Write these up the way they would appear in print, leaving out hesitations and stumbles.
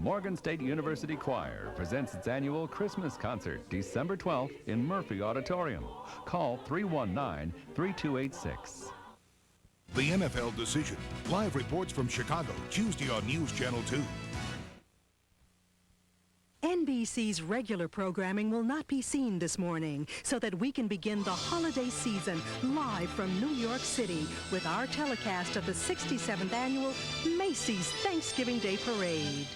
Morgan State University Choir presents its annual Christmas concert December 12th in Murphy Auditorium. Call 319-3286. The NFL decision. Live reports from Chicago, Tuesday on News Channel 2. NBC's regular programming will not be seen this morning so that we can begin the holiday season live from New York City with our telecast of the 67th annual Macy's Thanksgiving Day Parade.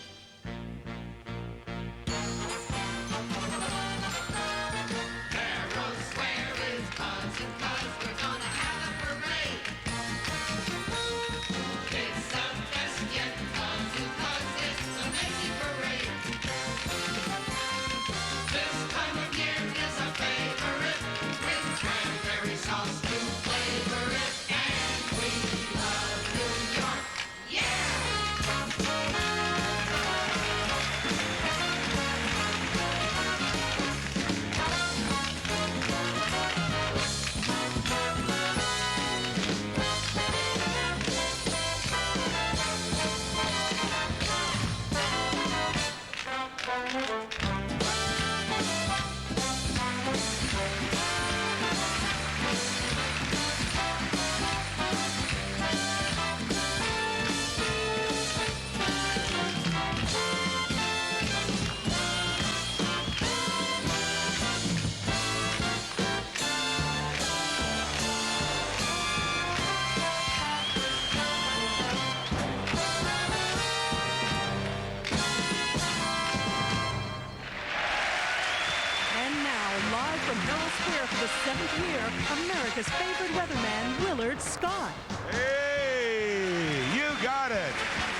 America's favorite weatherman, Willard Scott. Hey, you got it.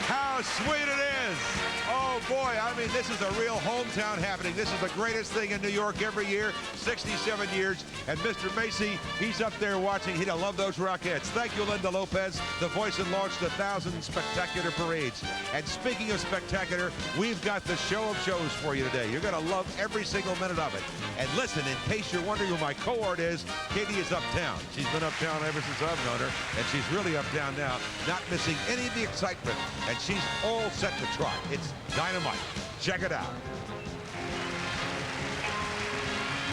How sweet it is. Oh, boy, I mean, this is a real hometown happening. This is the greatest thing in New York every year, 67 years. And Mr. Macy, he's up there watching. He'd love those Rockettes. Thank you, Linda Lopez, the voice that launched 1,000 spectacular parades. And speaking of spectacular, we've got the show of shows for you today. You're going to love every single minute of it. And listen, in case you're wondering who my cohort is, Katie is uptown. She's been uptown ever since I've known her, and she's really uptown now, not missing any of the excitement. And she's all set to try. It's dynamite. Check it out.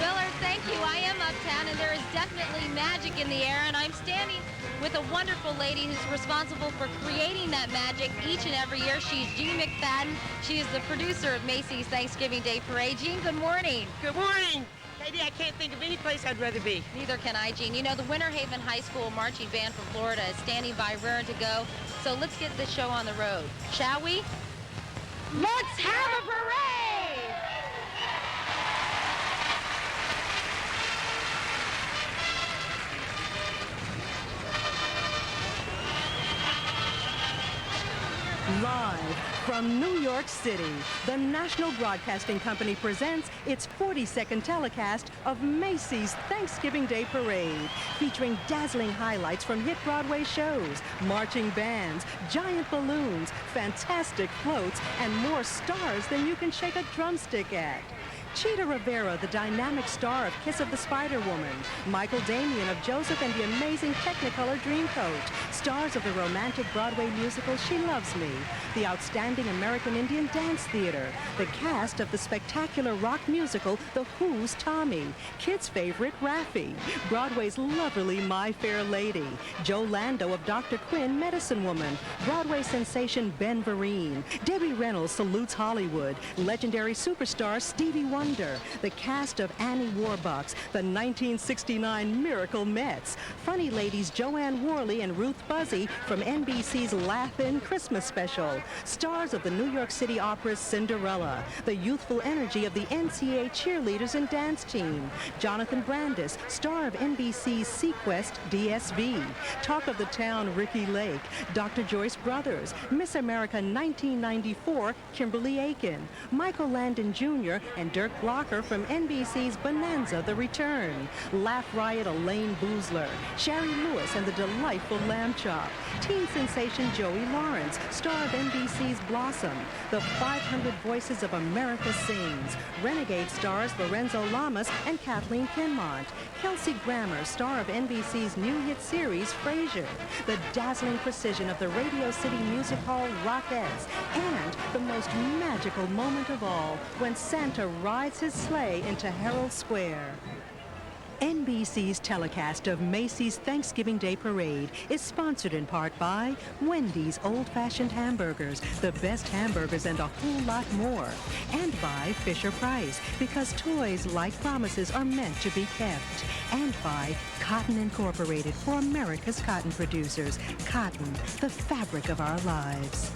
Willard, thank you. I am uptown, and there is definitely magic in the air, and I'm standing with a wonderful lady who's responsible for creating that magic each and every year. She's Jean McFadden. She is the producer of Macy's Thanksgiving Day Parade. Jean, good morning. Good morning. Katie, I can't think of any place I'd rather be. Neither can I, Jean. You know, the Winter Haven High School marching band from Florida is standing by raring to go. So let's get this show on the road, shall we? Let's have a parade! Live from New York City, the National Broadcasting Company presents its 42nd telecast of Macy's Thanksgiving Day Parade, featuring dazzling highlights from hit Broadway shows, marching bands, giant balloons, fantastic floats, and more stars than you can shake a drumstick at. Chita Rivera, the dynamic star of Kiss of the Spider-Woman, Michael Damian of Joseph and the Amazing Technicolor Dreamcoat, stars of the romantic Broadway musical She Loves Me, the outstanding American Indian Dance Theater, the cast of the spectacular rock musical The Who's Tommy, kids' favorite Rafi, Broadway's lovely My Fair Lady, Joe Lando of Dr. Quinn, Medicine Woman, Broadway sensation Ben Vereen, Debbie Reynolds Salutes Hollywood, legendary superstar Stevie Wonder, the cast of Annie Warbucks, the 1969 Miracle Mets, funny ladies Joanne Worley and Ruth Buzzy from NBC's Laugh-In Christmas Special, stars of the New York City Opera's Cinderella, the youthful energy of the NCA cheerleaders and dance team, Jonathan Brandis, star of NBC's Sequest DSV, Talk of the Town Ricky Lake, Dr. Joyce Brothers, Miss America 1994 Kimberly Aiken, Michael Landon Jr. and Dirk Blocker from NBC's Bonanza The Return, Laugh Riot Elaine Boozler, Sherry Lewis and the delightful Lamb Chop, teen sensation Joey Lawrence, star of NBC's Block Blossom. The 500 Voices of America sings. Renegade stars Lorenzo Lamas and Kathleen Kinmont. Kelsey Grammer, star of NBC's new hit series, Frasier. The dazzling precision of the Radio City Music Hall Rockettes. And the most magical moment of all, when Santa rides his sleigh into Herald Square. NBC's telecast of Macy's Thanksgiving Day Parade is sponsored in part by Wendy's Old-Fashioned Hamburgers, the best hamburgers and a whole lot more. And by Fisher-Price, because toys like promises are meant to be kept. And by Cotton Incorporated, for America's cotton producers. Cotton, the fabric of our lives.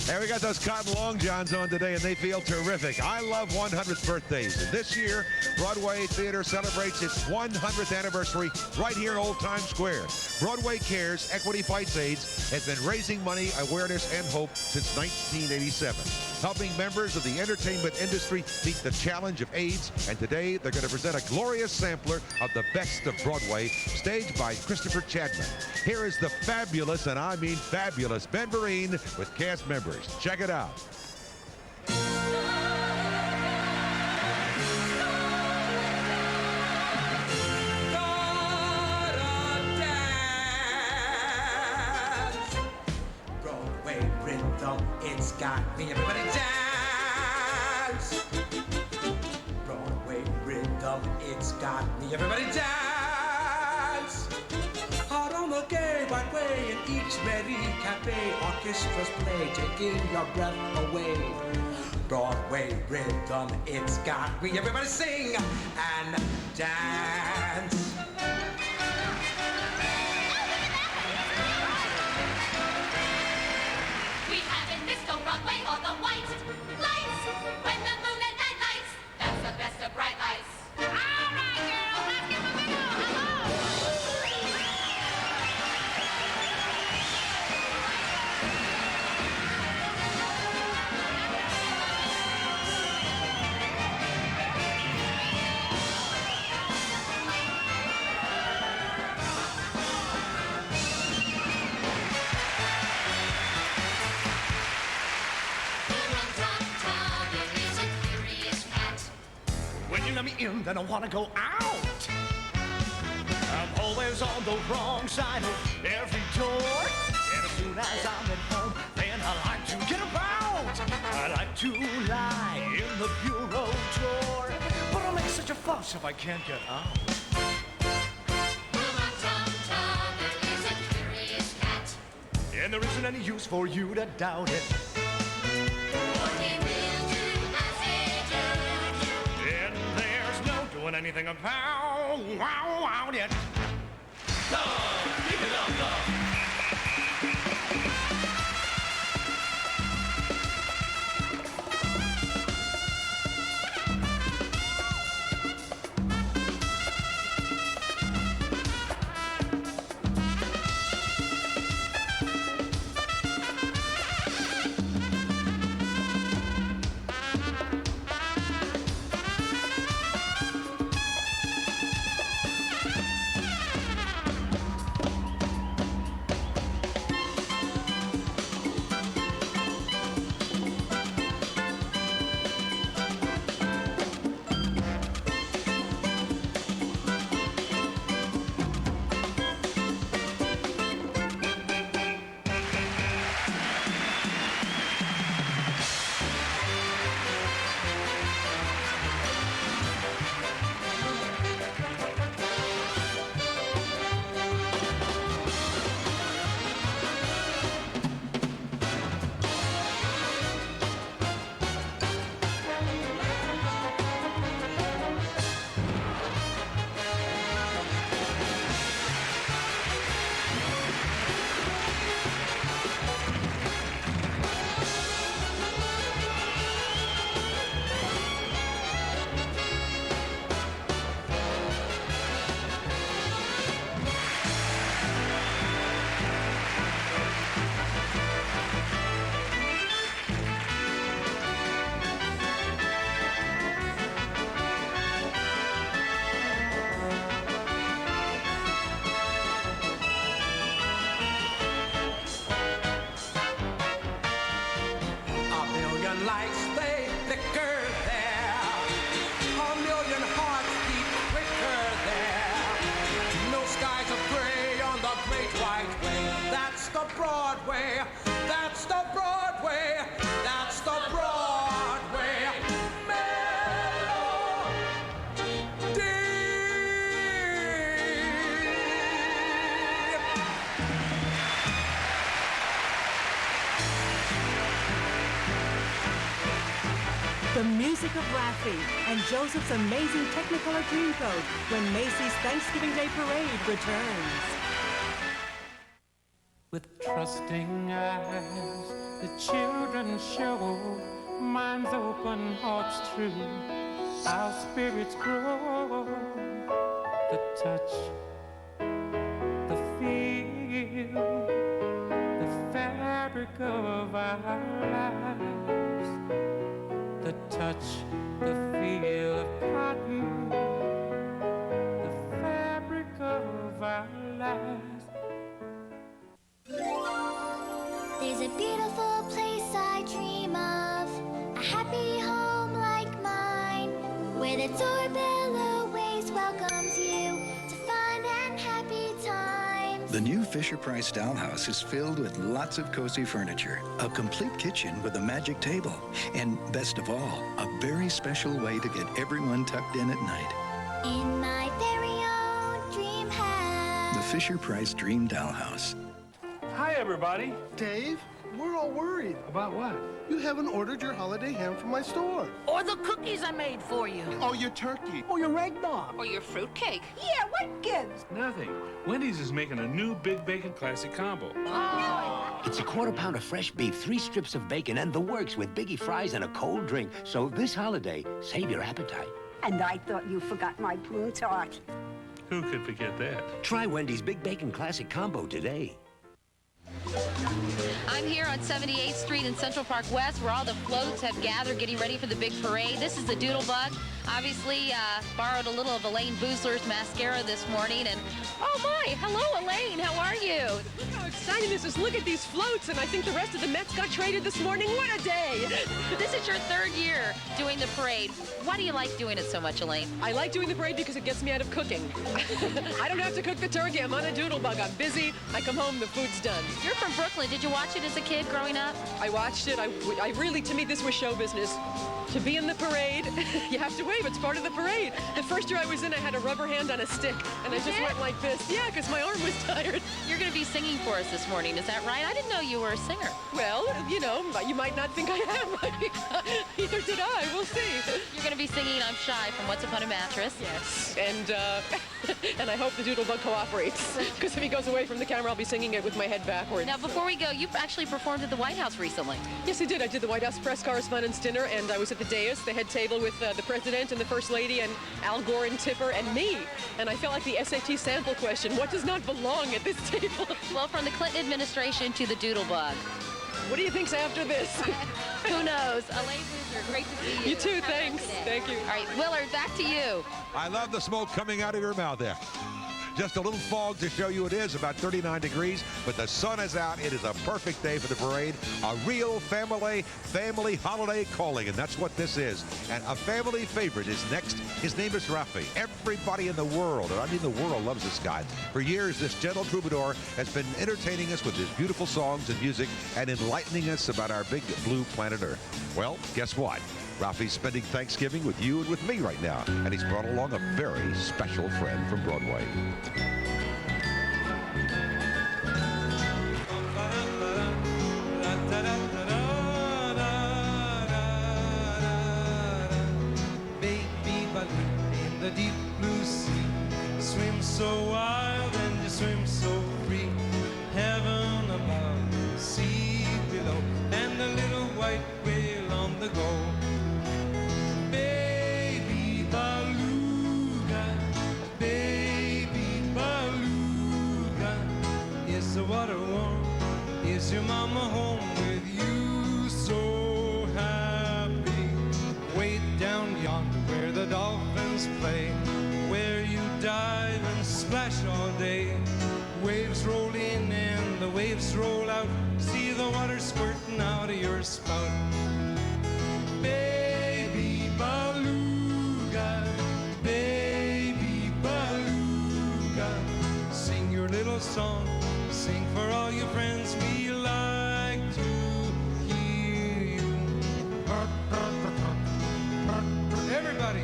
Hey, we got those cotton long johns on today, and they feel terrific. I love 100th birthdays, and this year, Broadway Theater celebrates its 100th anniversary right here in Old Times Square. Broadway Cares Equity Fights AIDS has been raising money, awareness, and hope since 1987, helping members of the entertainment industry meet the challenge of AIDS. And today, they're going to present a glorious sampler of the best of Broadway, staged by Christopher Chadman. Here is the fabulous, and I mean fabulous, Ben Vereen with cast members. Check it out. Broadway rhythm, it's got me. Everybody dance. Broadway rhythm, it's got me. Everybody dance. Out on the gay Broadway in each merry cafe, orchestras play, taking your breath away. Broadway rhythm, it's got me. Everybody sing and dance. We haven't missed on Broadway all the white lights. When the moon at night lights, that's the best of bright lights. All right, girls, let's get moving on. Hello. When you let me in, then I want to go out. I'm always on the wrong side of every door. And as soon as I'm at home, then I like to get about. I like to lie in the bureau drawer. But I'll make such a fuss if I can't get out. Is a curious cat. And there isn't any use for you to doubt it. For he will do as he do. And there's no doing anything about it. Keep it up, love. lights they flicker there. A million hearts beat quicker there. No skies of gray on the great white way. That's the Broadway. That's the Broadway. That's the Broadway. The music of Rafi and Joseph's amazing Technicolor Dreamcoat when Macy's Thanksgiving Day Parade returns. With trusting eyes, the children show minds open, hearts true. Our spirits grow. The touch, the feel, the fabric of our lives. The touch, the feel of cotton, the fabric of our lives. There's a beautiful place I dream of, a happy home like mine, where the doorbell always welcomes you to fun and happy times. The new Fisher-Price Dollhouse is filled with lots of cozy furniture, a complete kitchen with a magic table, and best of all, a very special way to get everyone tucked in at night. In my very own dream house. The Fisher-Price Dream Dollhouse. Hi, everybody. Dave, we're all worried. About what? You haven't ordered your holiday ham from my store. Or the cookies I made for you. Or your turkey. Or your eggnog. Or your fruitcake. Yeah, what gives? Nothing. Wendy's is making a new Big Bacon Classic Combo. Oh. It's a quarter-pound of fresh beef, 3 strips of bacon, and the works with biggie fries and a cold drink. So this holiday, save your appetite. And I thought you forgot my prune tart. Who could forget that? Try Wendy's Big Bacon Classic Combo today. I'm here on 78th Street in Central Park West, where all the floats have gathered getting ready for the big parade. This is the Doodlebug. Obviously, borrowed a little of Elaine Boozler's mascara this morning. And, oh my, hello, Elaine, how are you? Look how exciting this is. Look at these floats, and I think the rest of the Mets got traded this morning. What a day! This is your 3rd year doing the parade. Why do you like doing it so much, Elaine? I like doing the parade because it gets me out of cooking. I don't have to cook the turkey. I'm on a Doodlebug. I'm busy. I come home, the food's done. You're from Brooklyn. Did you watch it as a kid growing up? I watched it. I really, to me, this was show business. To be in the parade, you have to wave. It's part of the parade. The first year I was in, I had a rubber hand on a stick, and I just went like this. Yeah, because my arm was tired. You're going to be singing for us this morning. Is that right? I didn't know you were a singer. Well, you know, you might not think I am. Either did I. We'll see. You're going to be singing I'm Shy from What's Up on a Mattress. Yes. And and I hope the Doodlebug cooperates, because if he goes away from the camera, I'll be singing it with my head backwards. Now, before we go, you actually performed at the White House recently. Yes, I did. I did the White House press correspondence dinner, and I was at the dais, the head table with the president and the first lady and Al Gore and Tipper and me. And I felt like the SAT sample question, what does not belong at this table? Well, from the Clinton administration to the Doodlebug. What do you think's after this? Who knows? Elaine Boozer, great to see you. You too, thanks. Thank you. All right, Willard, back to you. I love the smoke coming out of your mouth there. Just a little fog to show you it is, about 39 degrees, but the sun is out. It is a perfect day for the parade. A real family holiday calling, and that's what this is. And a family favorite is next. His name is Rafi. Everybody in the world, and I mean the world, loves this guy. For years, this gentle troubadour has been entertaining us with his beautiful songs and music and enlightening us about our big blue planet Earth. Well, guess what? Rafi's spending Thanksgiving with you and with me right now, and he's brought along a very special friend from Broadway. Baby balloon in the deep blue sea, swim so wild and you swim so free. Heaven above, sea below, and a little white whale on the go. Baby beluga, is the water warm? Is your mama home with you so happy? Way down yonder where the dolphins play, where you dive and splash all day. Waves roll in and the waves roll out, see the water squirting out of your spout. your friends, we like to hear you. Everybody.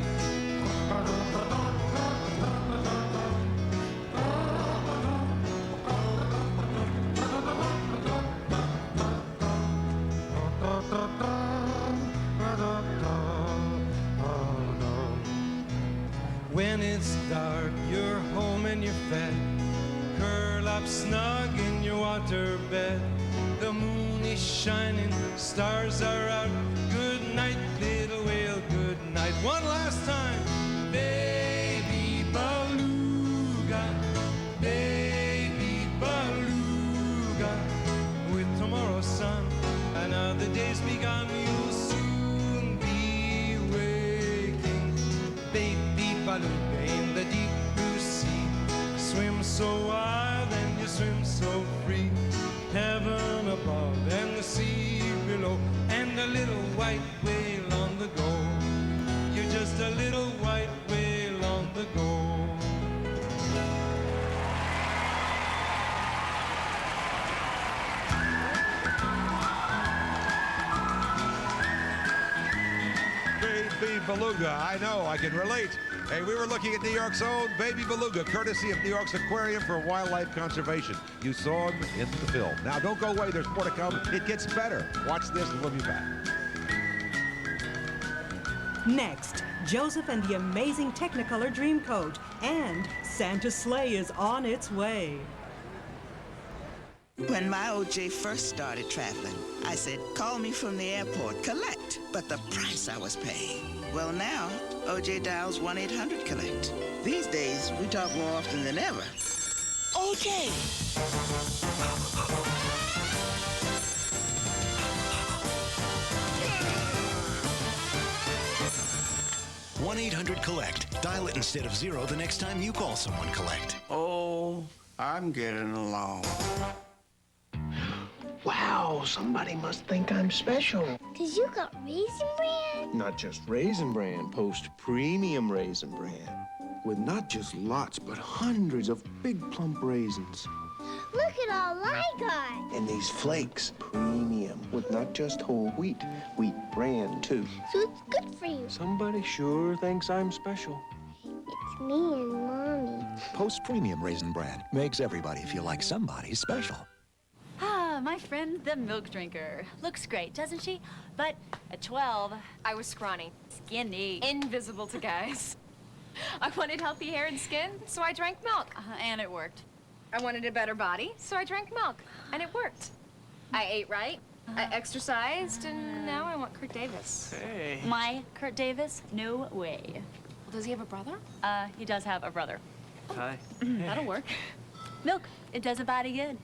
When it's dark, you're home and you're fed. Curl up snug in your water bed. The moon is shining, stars are out. Good night, little whale, good night. One last time. Baby beluga, baby beluga. With tomorrow's sun, another day's begun. You'll soon be waking. Baby beluga in the deep blue sea. Swim so wild and you swim so free. Heaven above and the sea below, and a little white whale on the go. You're just a little white whale on the go. Baby Beluga, I know, I can relate. Hey, we were looking at New York's own Baby Beluga, courtesy of New York's Aquarium for Wildlife Conservation. You saw him in the film. Now, don't go away. There's more to come. It gets better. Watch this and we'll be back. Next, Joseph and the amazing Technicolor Dreamcoat, and Santa's sleigh is on its way. When my OJ first started traveling, I said, call me from the airport, collect. But the price I was paying. Well, now, OJ dials 1-800-COLLECT. These days, we talk more often than ever. OJ! 1-800-COLLECT. Dial it instead of 0 the next time you call someone collect. Oh, I'm getting along. Wow, somebody must think I'm special. 'Cause you got Raisin Bran? Not just Raisin Bran, Post Premium Raisin Bran. With not just lots, but hundreds of big plump raisins. Look at all I got. And these flakes, premium, with not just whole wheat bran too. So it's good for you. Somebody sure thinks I'm special. It's me and Mommy. Post Premium Raisin Bran makes everybody feel like somebody's special. Ah, my friend, the milk drinker. Looks great, doesn't she? But at 12, I was scrawny, skinny, invisible to guys. I wanted healthy hair and skin, so I drank milk. And it worked. I wanted a better body, so I drank milk. And it worked. I ate right, I exercised, and now I want Kurt Davis. Hey. My Kurt Davis? No way. Well, does he have a brother? He does have a brother. Hi. That'll work. Milk, it does a body good.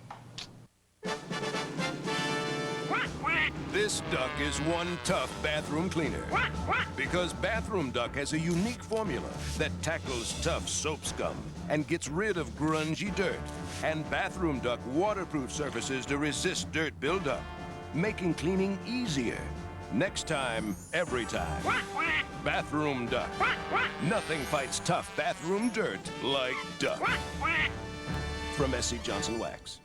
This duck is one tough bathroom cleaner. Because Bathroom Duck has a unique formula that tackles tough soap scum and gets rid of grungy dirt. And Bathroom Duck waterproof surfaces to resist dirt buildup, making cleaning easier. Next time, every time. Bathroom Duck. Nothing fights tough bathroom dirt like duck. From S.C. Johnson Wax.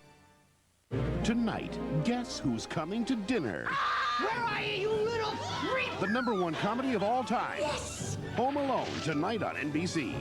Tonight, guess who's coming to dinner? Where are you, you little freak? The #1 comedy of all time. Yes! Home Alone, tonight on NBC.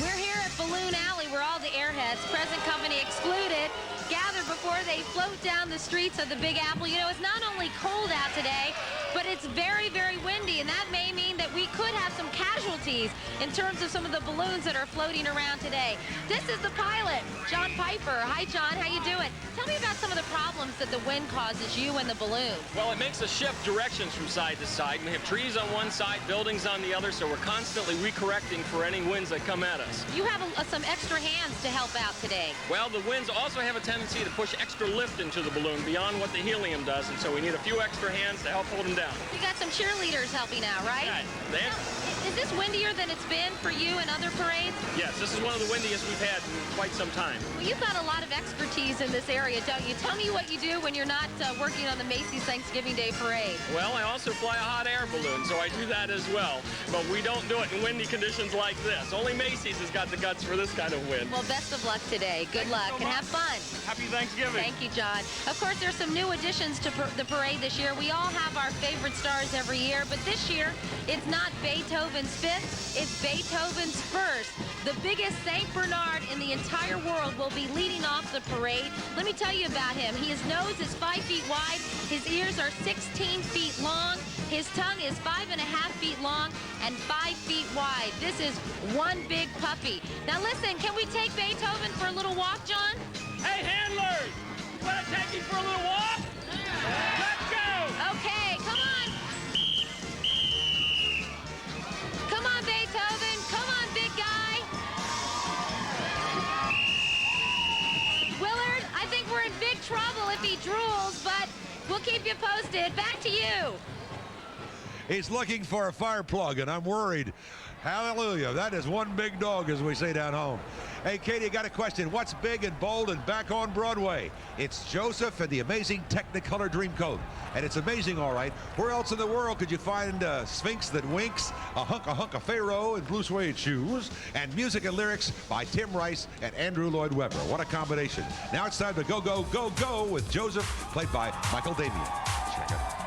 We're here at Balloon Alley where all the airheads, present company excluded, gather before they float down the streets of the Big Apple. You know, it's not only cold out today, but it's very, very windy, and that may mean that we could have some casualties in terms of some of the balloons that are floating around today. This is the pilot, John Piper. Hi, John. How you doing? Tell me about some of the problems that the wind causes you and the balloon. Well, it makes us shift directions from side to side. We have trees on one side, buildings on the other, so we're constantly recorrecting for any winds that come at us. You have some extra hands to help out today. Well, the winds also have a tendency to push extra lift into the balloon beyond what the helium does, and so we need a few extra hands to help hold them down. down. You got some cheerleaders helping out, right? Yeah, Is this windier than it's been for you and other parades? yes, this is one of the windiest we've had in quite some time. Well, you've got a lot of expertise in this area, don't you? Tell me what you do when you're not working on the Macy's Thanksgiving Day Parade. Well, I also fly a hot air balloon, so I do that as well. But we don't do it in windy conditions like this. Only Macy's has got the guts for this kind of wind. Well, best of luck today. Good luck and have fun. Happy Thanksgiving. Thank you, John. Of course, there's some new additions to the parade this year. We all have our favorite stars every year, but this year, it's not Beethoven's fifth, it's Beethoven's first. The biggest St. Bernard in the entire world will be leading off the parade. Let me tell you about him. His nose is 5 feet wide. His ears are 16 feet long. His tongue is 5.5 feet long and 5 feet wide. This is one big puppy. Now listen, can we take Beethoven for a little walk, John? Hey, handlers! You want to take him for a little walk? Let's go! Okay, come on. Come on, Beethoven. Come on, big guy. Willard, I think we're in big trouble if he drools, but we'll keep you posted. Back to you. He's looking for a fire plug, and I'm worried. Hallelujah. That is one big dog, as we say down home. Hey, Katie, I got a question. What's big and bold and back on Broadway? It's Joseph and the amazing Technicolor Dreamcoat. And it's amazing, all right. Where else in the world could you find a Sphinx that winks, a hunk of Pharaoh in blue suede shoes, and music and lyrics by Tim Rice and Andrew Lloyd Webber? What a combination. Now it's time to go, go, go, go with Joseph, played by Michael Damian. Check it out.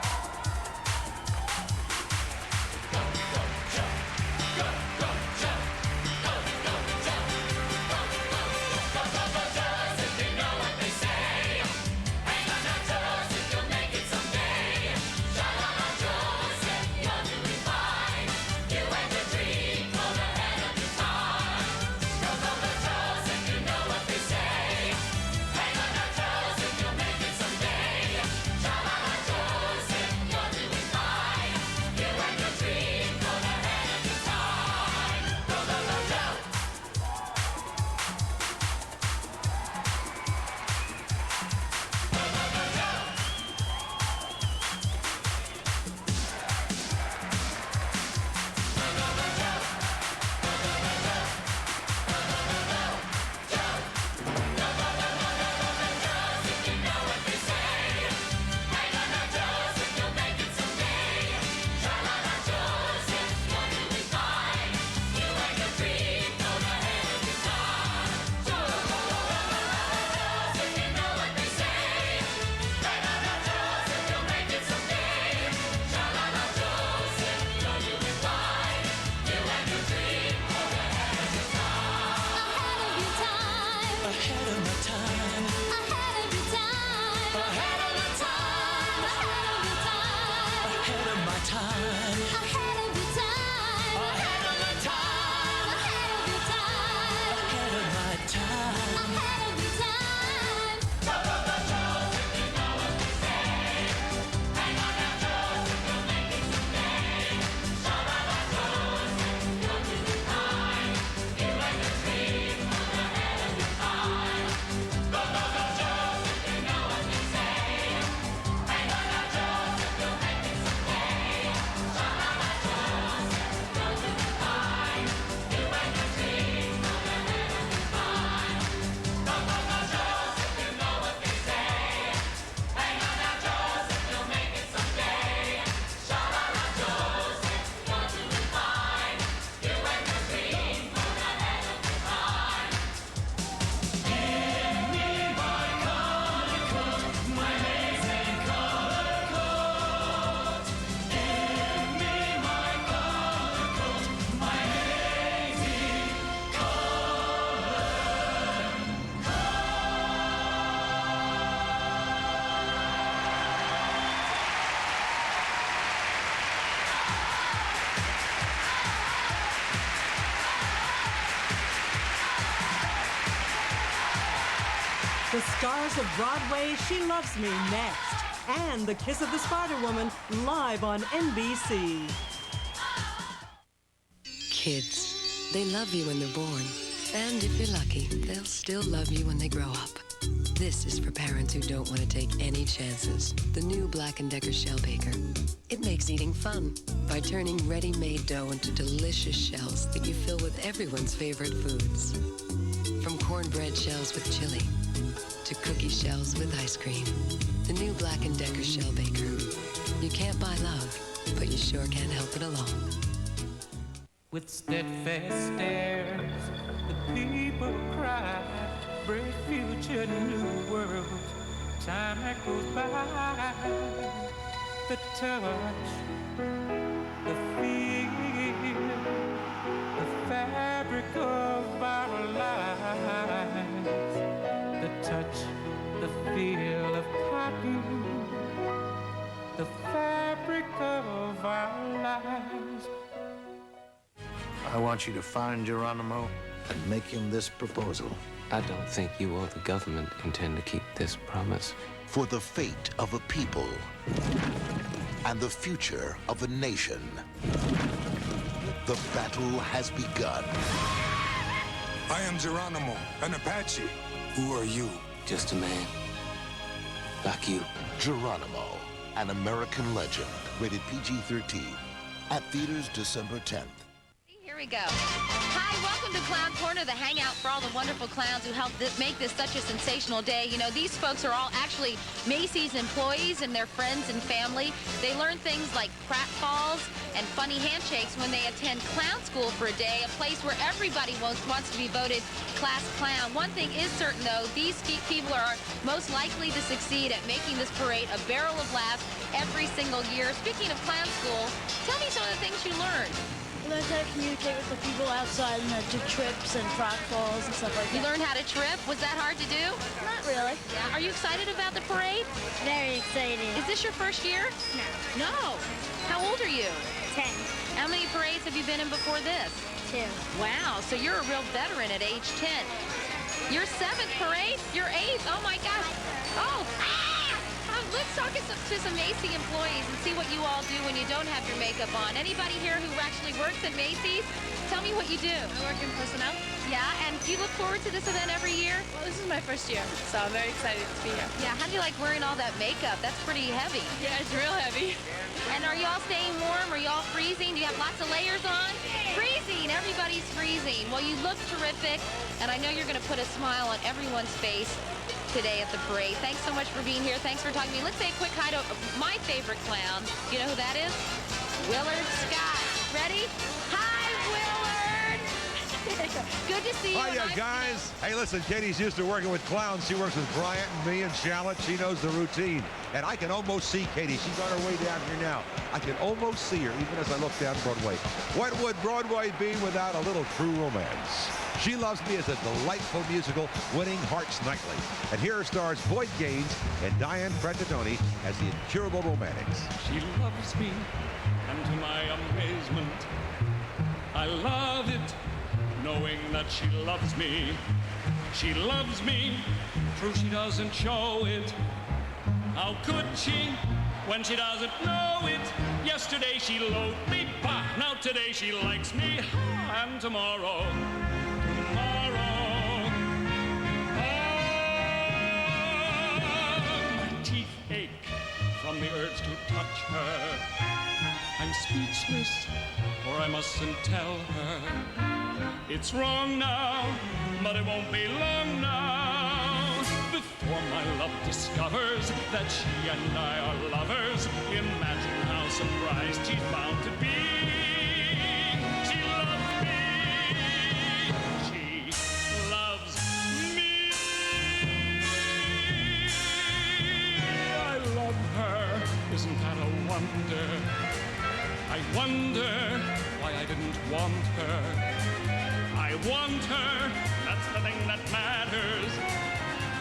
The stars of Broadway, She Loves Me next. And The Kiss of the Spider-Woman live on NBC. Kids, they love you when they're born. And if you're lucky, they'll still love you when they grow up. This is for parents who don't want to take any chances. The new Black & Decker Shell Baker. It makes eating fun by turning ready-made dough into delicious shells that you fill with everyone's favorite foods. From cornbread shells with chili to cookie shells with ice cream. The new Black & Decker Shell Baker. You can't buy love, but you sure can help it along. With steadfast stares, the people cry, brave future, new world, time that goes by. The touch, the feel, the fabric of our lives. The touch, the feel of cotton, the fabric of our lives. I want you to find Geronimo and make him this proposal. I don't think you or the government intend to keep this promise. For the fate of a people and the future of a nation, the battle has begun. I am Geronimo, an Apache. Who are you? Just a man. Like you. Geronimo, an American legend. Rated PG-13. At theaters December 10th. Here we go. Hi, welcome to Clown Corner, the hangout for all the wonderful clowns who helped make this such a sensational day. You know, these folks are all actually Macy's employees and their friends and family. They learn things like pratfalls and funny handshakes when they attend clown school for a day, a place where everybody wants to be voted class clown. One thing is certain, though, these people are most likely to succeed at making this parade a barrel of laughs every single year. Speaking of clown school, tell me some of the things you learned. I learned how to communicate with the people outside and do trips and pratfalls and stuff like that. You learned how to trip? Was that hard to do? Not really. Yeah. Are you excited about the parade? Very excited. Is this your first year? No. No. How old are you? 10. How many parades have you been in before this? 2. Wow, so you're a real veteran at age 10. Your 7th parade? Your 8th? Oh my gosh. Oh. Let's talk to some Macy employees and see what you all do when you don't have your makeup on. Anybody here who actually works at Macy's? Tell me what you do. I work in personnel. Yeah, and do you look forward to this event every year? Well, this is my first year, so I'm very excited to be here. Yeah, how do you like wearing all that makeup? That's pretty heavy. Yeah, it's real heavy. And are you all staying warm? Are you all freezing? Do you have lots of layers on? Freezing! Everybody's freezing. Well, you look terrific, and I know you're going to put a smile on everyone's face today at the parade. Thanks so much for being here. Thanks for talking to me. Let's say a quick hi to my favorite clown. You know who that is? Willard Scott. Ready? Hi, Willard! Good to see you. Hiya, guys. Hey, listen, Katie's used to working with clowns. She works with Bryant and me and Charlotte. She knows the routine. And I can almost see Katie. She's on her way down here now. I can almost see her, even as I look down Broadway. What would Broadway be without a little true romance? She Loves Me is a delightful musical, winning hearts nightly. And here stars Boyd Gaines and Diane Frantatoni as the incurable romantics. She loves me, and to my amazement, I love it, knowing that she loves me. She loves me, true she doesn't show it. How could she, when she doesn't know it? Yesterday she loathed me, bah, now today she likes me, and tomorrow, my teeth ache from the urge to touch her. I'm speechless, for I mustn't tell her. It's wrong now, but it won't be long now before my love discovers that she and I are lovers. Imagine how surprised she's bound to be. She loves me. She loves me. I love her. Isn't that a wonder? I wonder why I didn't want her. I want her, that's the thing that matters.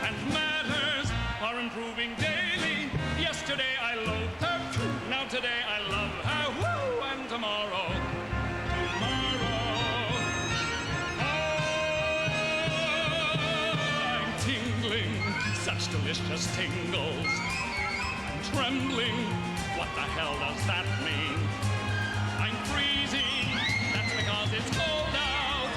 And matters are improving daily. Yesterday I loathed her, now today I love her. Woo! And tomorrow, I'm tingling, such delicious tingles. I'm trembling, what the hell does that mean? I'm freezing, that's because it's cold out.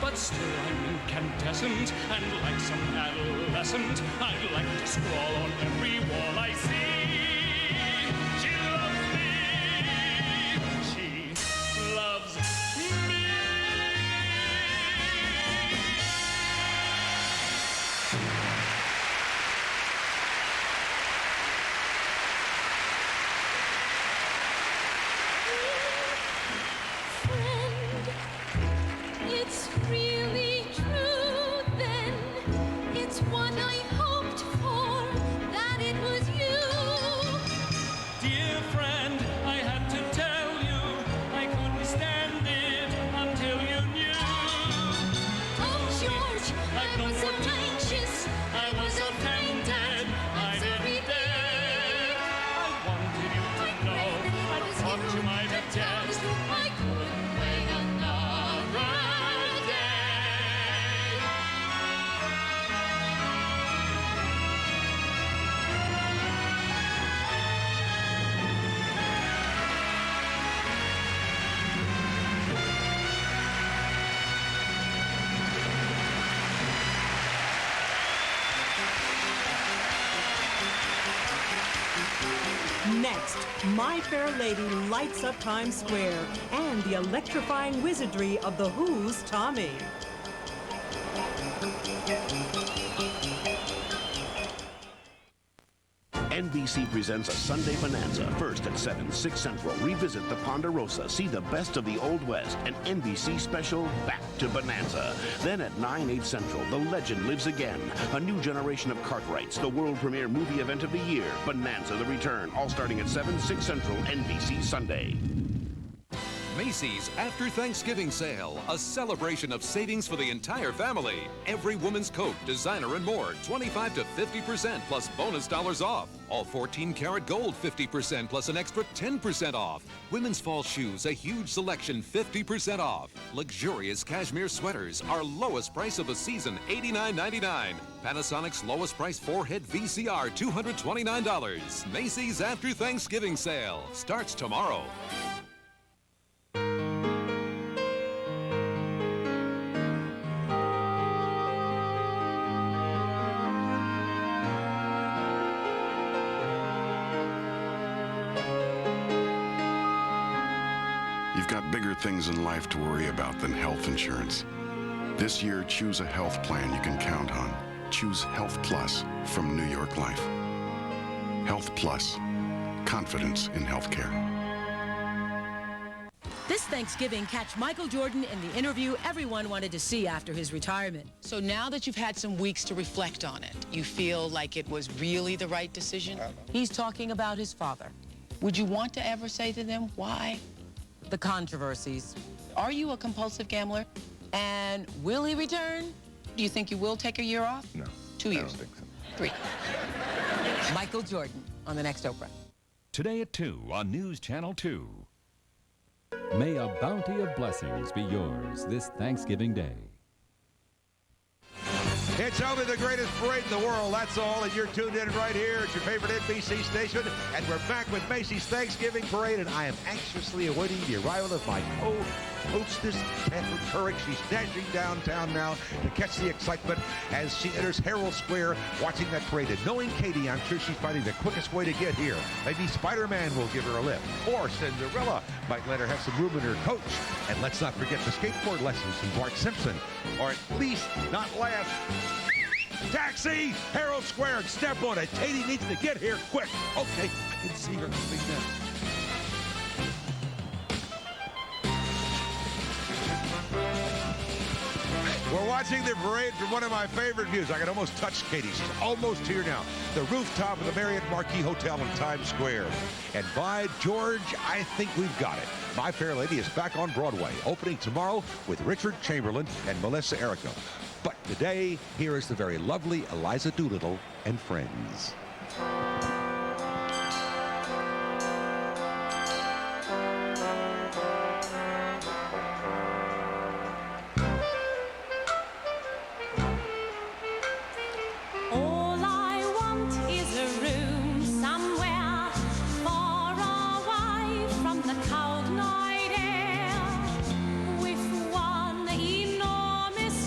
But still I'm incandescent, and like some adolescent, I'd like to scrawl on every wall I see. She loves me. She loves me. It's really true then. It's what I hoped for, that it was you. Dear friend, I had to tell you, I couldn't stand it until you knew. Oh, George, I was so anxious, I was so tempted, I didn't dare. I wanted you to know, I thought you might have guessed. I couldn't wait another day. Next, My Fair Lady lights up Times Square and the electrifying wizardry of The Who's Tommy. NBC presents a Sunday bonanza. First at 7, 6 Central. Revisit the Ponderosa. See the best of the Old West. An NBC special, Back to Bonanza. Then at 9, 8 Central, The Legend Lives Again. A new generation of Cartwrights. The world premiere movie event of the year. Bonanza The Return. All starting at 7, 6 Central. NBC Sunday. Macy's After Thanksgiving Sale, a celebration of savings for the entire family. Every woman's coat, designer, and more, 25 to 50% plus bonus dollars off. All 14-karat gold, 50% plus an extra 10% off. Women's fall shoes, a huge selection, 50% off. Luxurious cashmere sweaters, our lowest price of the season, $89.99. Panasonic's lowest price 4-head VCR, $229. Macy's After Thanksgiving Sale starts tomorrow. You've got bigger things in life to worry about than health insurance. This year, choose a health plan you can count on. Choose Health Plus from New York Life. Health Plus. Confidence in healthcare. This Thanksgiving, catch Michael Jordan in the interview everyone wanted to see after his retirement. So now that you've had some weeks to reflect on it, you feel like it was really the right decision? He's talking about his father. Would you want to ever say to them why? The controversies. Are you a compulsive gambler? And will he return? Do you think you will take a year off? No. 2 years? I don't think so. 3. Michael Jordan on the next Oprah. Today at 2 on News Channel 2. May a bounty of blessings be yours this Thanksgiving Day. It's only the greatest parade in the world, that's all, and you're tuned in right here at your favorite NBC station, and we're back with Macy's Thanksgiving Parade, and I am anxiously awaiting the arrival of my co-hostess, Panther Turek. She's dashing downtown now to catch the excitement as she enters Herald Square, watching that parade, and knowing Katie, I'm sure she's finding the quickest way to get here. Maybe Spider-Man will give her a lift, or Cinderella might let her have some room in her coach, and let's not forget the skateboard lessons from Bart Simpson, or at least not last. Taxi! Herald Square, and step on it. Katie needs to get here quick. Okay, I can see her coming now. We're watching the parade from one of my favorite views. I can almost touch Katie. She's almost here now. The rooftop of the Marriott Marquis Hotel in Times Square. And by George, I think we've got it. My Fair Lady is back on Broadway, opening tomorrow with Richard Chamberlain and Melissa Errico. But today, here is the very lovely Eliza Doolittle and friends. All I want is a room somewhere far away from the cold night air, with one enormous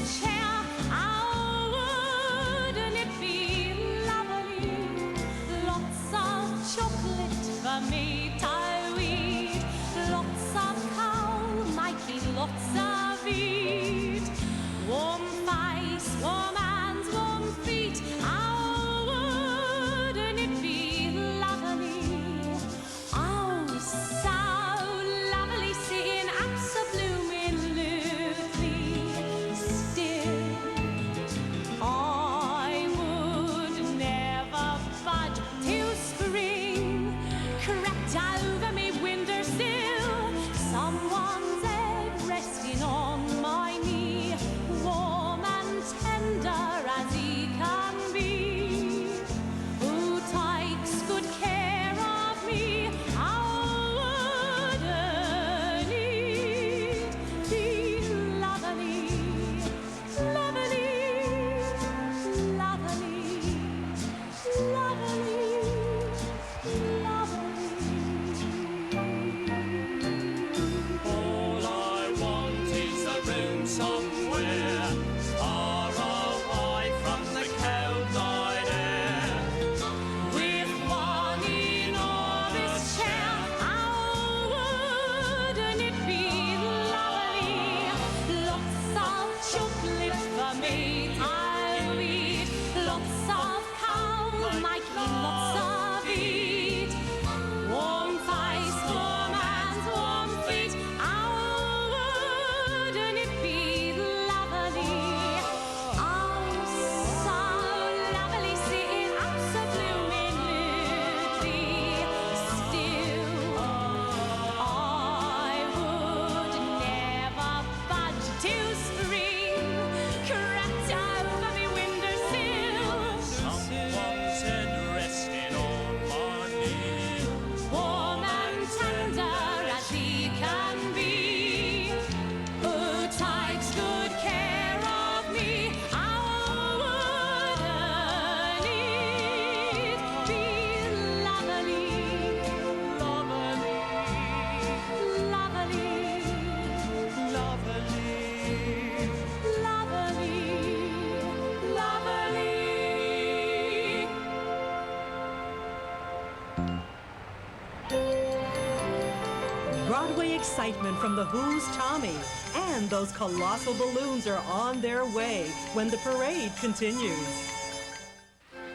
Broadway excitement from the Who's Tommy. And those colossal balloons are on their way when the parade continues.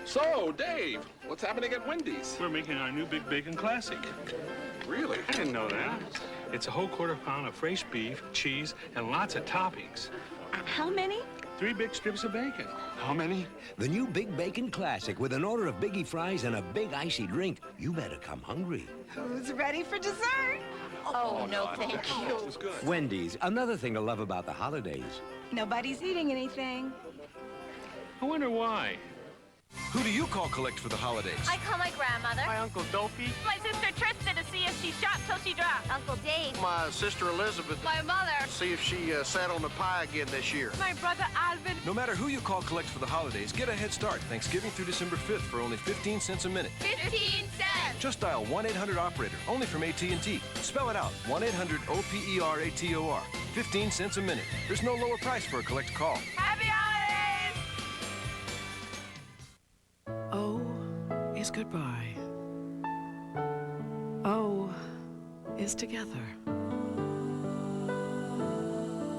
So, Dave, what's happening at Wendy's? We're making our new Big Bacon Classic. Really? I didn't know that. It's a whole quarter pound of fresh beef, cheese, and lots of toppings. How many? 3 big strips of bacon. How many? The new Big Bacon Classic with an order of Biggie fries and a big icy drink. You better come hungry. Who's ready for dessert? Oh, no, thank you. It was good. Wendy's, another thing to love about the holidays. Nobody's eating anything. I wonder why. Who do you call collect for the holidays? I call my grandmother. My Uncle Dopey. My sister Trista to see if she shot till she dropped. Uncle Dave. My sister Elizabeth. My mother. See if she sat on the pie again this year. My brother Alvin. No matter who you call collect for the holidays, get a head start Thanksgiving through December 5th for only 15 cents a minute. 15 cents. Just dial 1-800-OPERATOR, only from AT&T. Spell it out, 1-800-OPERATOR. 15 cents a minute. There's no lower price for a collect call. Happy holidays! O is goodbye. O is together.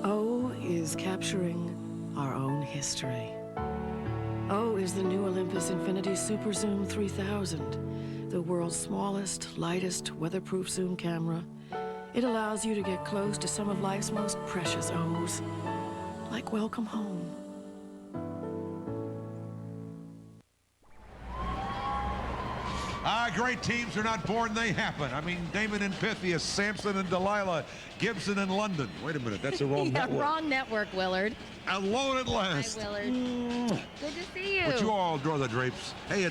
O is capturing our own history. O is the new Olympus Infinity Super Zoom 3000, the world's smallest, lightest, weatherproof zoom camera. It allows you to get close to some of life's most precious O's, like welcome home. Great teams are not born, they happen. I mean, Damon and Pythias, Samson and Delilah, Gibson and London. Wait a minute, that's the wrong network. Wrong network, Willard. Alone at last. Hi, Willard. Good to see you. But you all draw the drapes. Hey,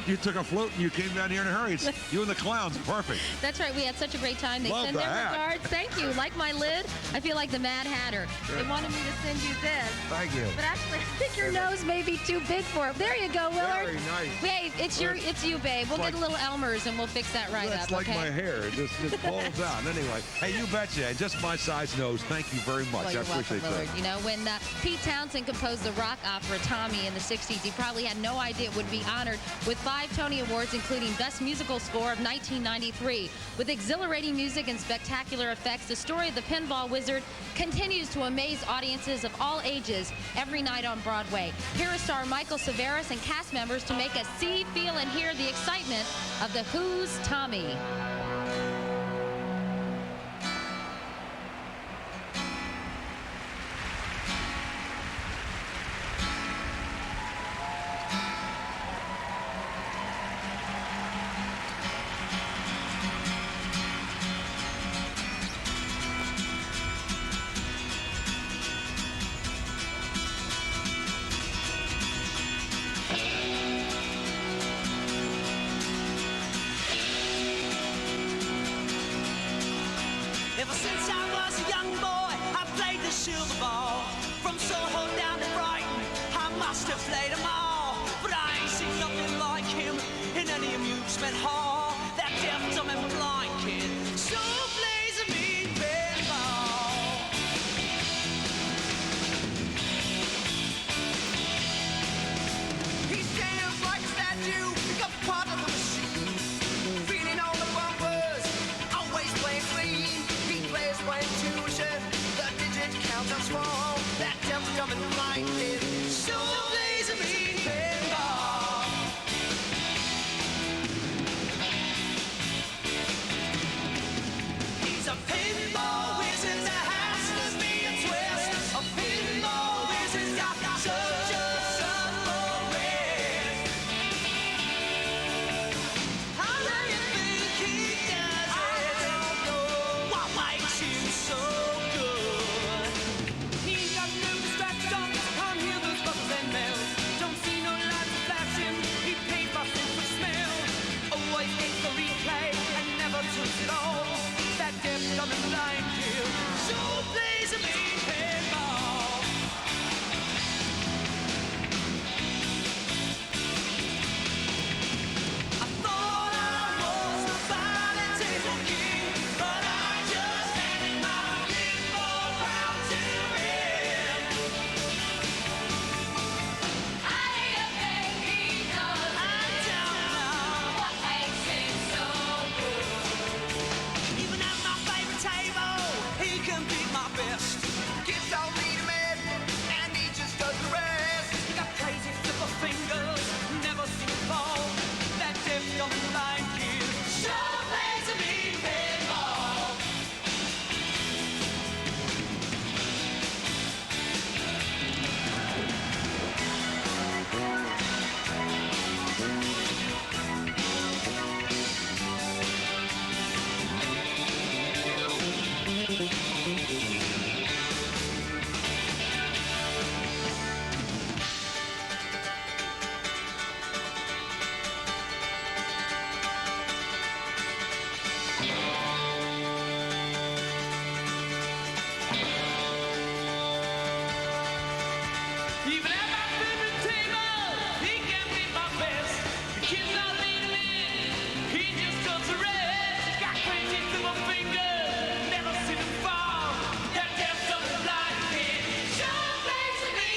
you took a float and you came down here in a hurry. It's you and the clowns, perfect. That's right. We had such a great time. They Love send the their hat. regards. Thank you. Like my lid, I feel like the Mad Hatter. Sure. They wanted me to send you this. Thank you. But actually, I think your nose may be too big for it. There you go, Willard. Very nice. Hey, it's you, babe. We'll get a little Elmer's and we'll fix that right That's up. like okay? my hair. It just falls out. Anyway, hey, you betcha. And just my size nose. Thank you very much. Well, I you're appreciate welcome, Willard. that. You know, when Pete Townsend composed the rock opera Tommy in the 60s, he probably had no idea it would be honored with 5 Tony Awards, including Best Musical Score of 1993. With exhilarating music and spectacular effects, the story of the Pinball Wizard continues to amaze audiences of all ages every night on Broadway. Here is star Michael Severus and cast members to make us see, feel, and hear the excitement of the Who's Tommy. Ever since I was a young boy, I played the silver ball. From Soho down to Brighton, I must have played them all. But I ain't seen nothing like him in any amusement hall. That deaf, dumb, and blind kid so plays a mean pinball. He stands like a statue, a part of the machine. Feeling all the bumpers, always playing clean. He plays by intuition, the digit counts are small. That deaf, dumb, and blind kid so plays a mean pinball. through my fingers, never see them fall. That damn stuff is blinding. Sure makes me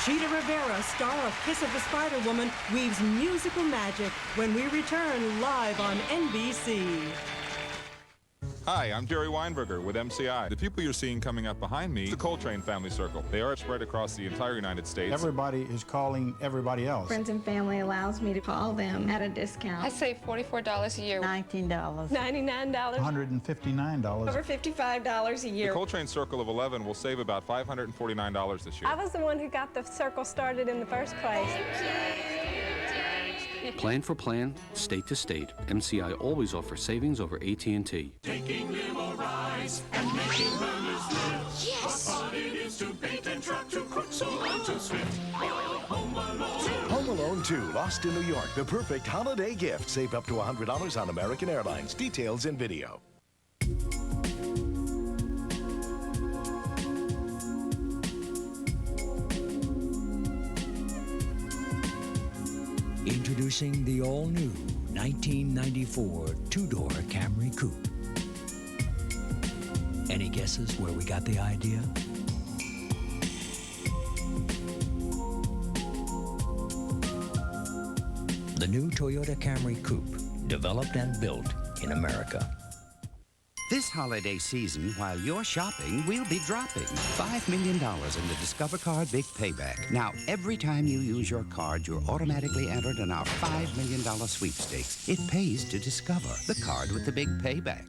Chita Rivera, star of Kiss of the Spider Woman, weaves musical magic when we return live on NBC. Hi, I'm Jerry Weinberger with MCI. The people you're seeing coming up behind me is the Coltrane family circle. They are spread across the entire United States. Everybody is calling everybody else. Friends and family allows me to call them at a discount. I save $44 a year. $19. $99. $159. Over $55 a year. The Coltrane Circle of 11 will save about $549 this year. I was the one who got the circle started in the first place. Plan for plan, state to state, MCI always offers savings over AT&T. taking limo rides and making learners live. Yes! What fun it is to bait and trap, to cook, so on to Swift. Home Alone. Home Alone 2, Lost in New York, the perfect holiday gift. Save up to $100 on American Airlines. Details in video. Introducing the all-new 1994 two-door Camry Coupe. Any guesses where we got the idea? The new Toyota Camry Coupe, developed and built in America. This holiday season, while you're shopping, we'll be dropping $5 million in the Discover Card Big Payback. Now, every time you use your card, you're automatically entered in our $5 million sweepstakes. It pays to Discover, the card with the big payback.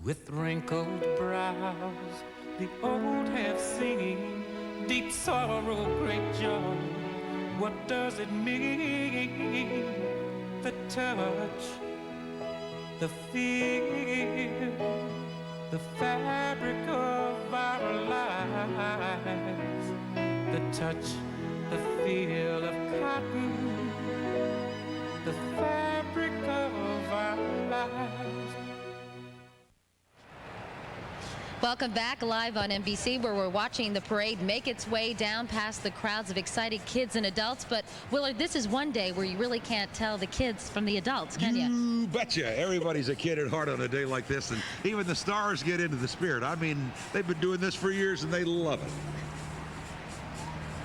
With wrinkled brows, the old have seen deep sorrow, great joy. What does it mean? The touch, the feel, the fabric of our lives, the touch, the feel of cotton, the fabric of our lives. Welcome back live on NBC, where we're watching the parade make its way down past the crowds of excited kids and adults. But, Willard, this is one day where you really can't tell the kids from the adults, can you? You betcha. Everybody's a kid at heart on a day like this, and even the stars get into the spirit. I mean, they've been doing this for years, and they love it.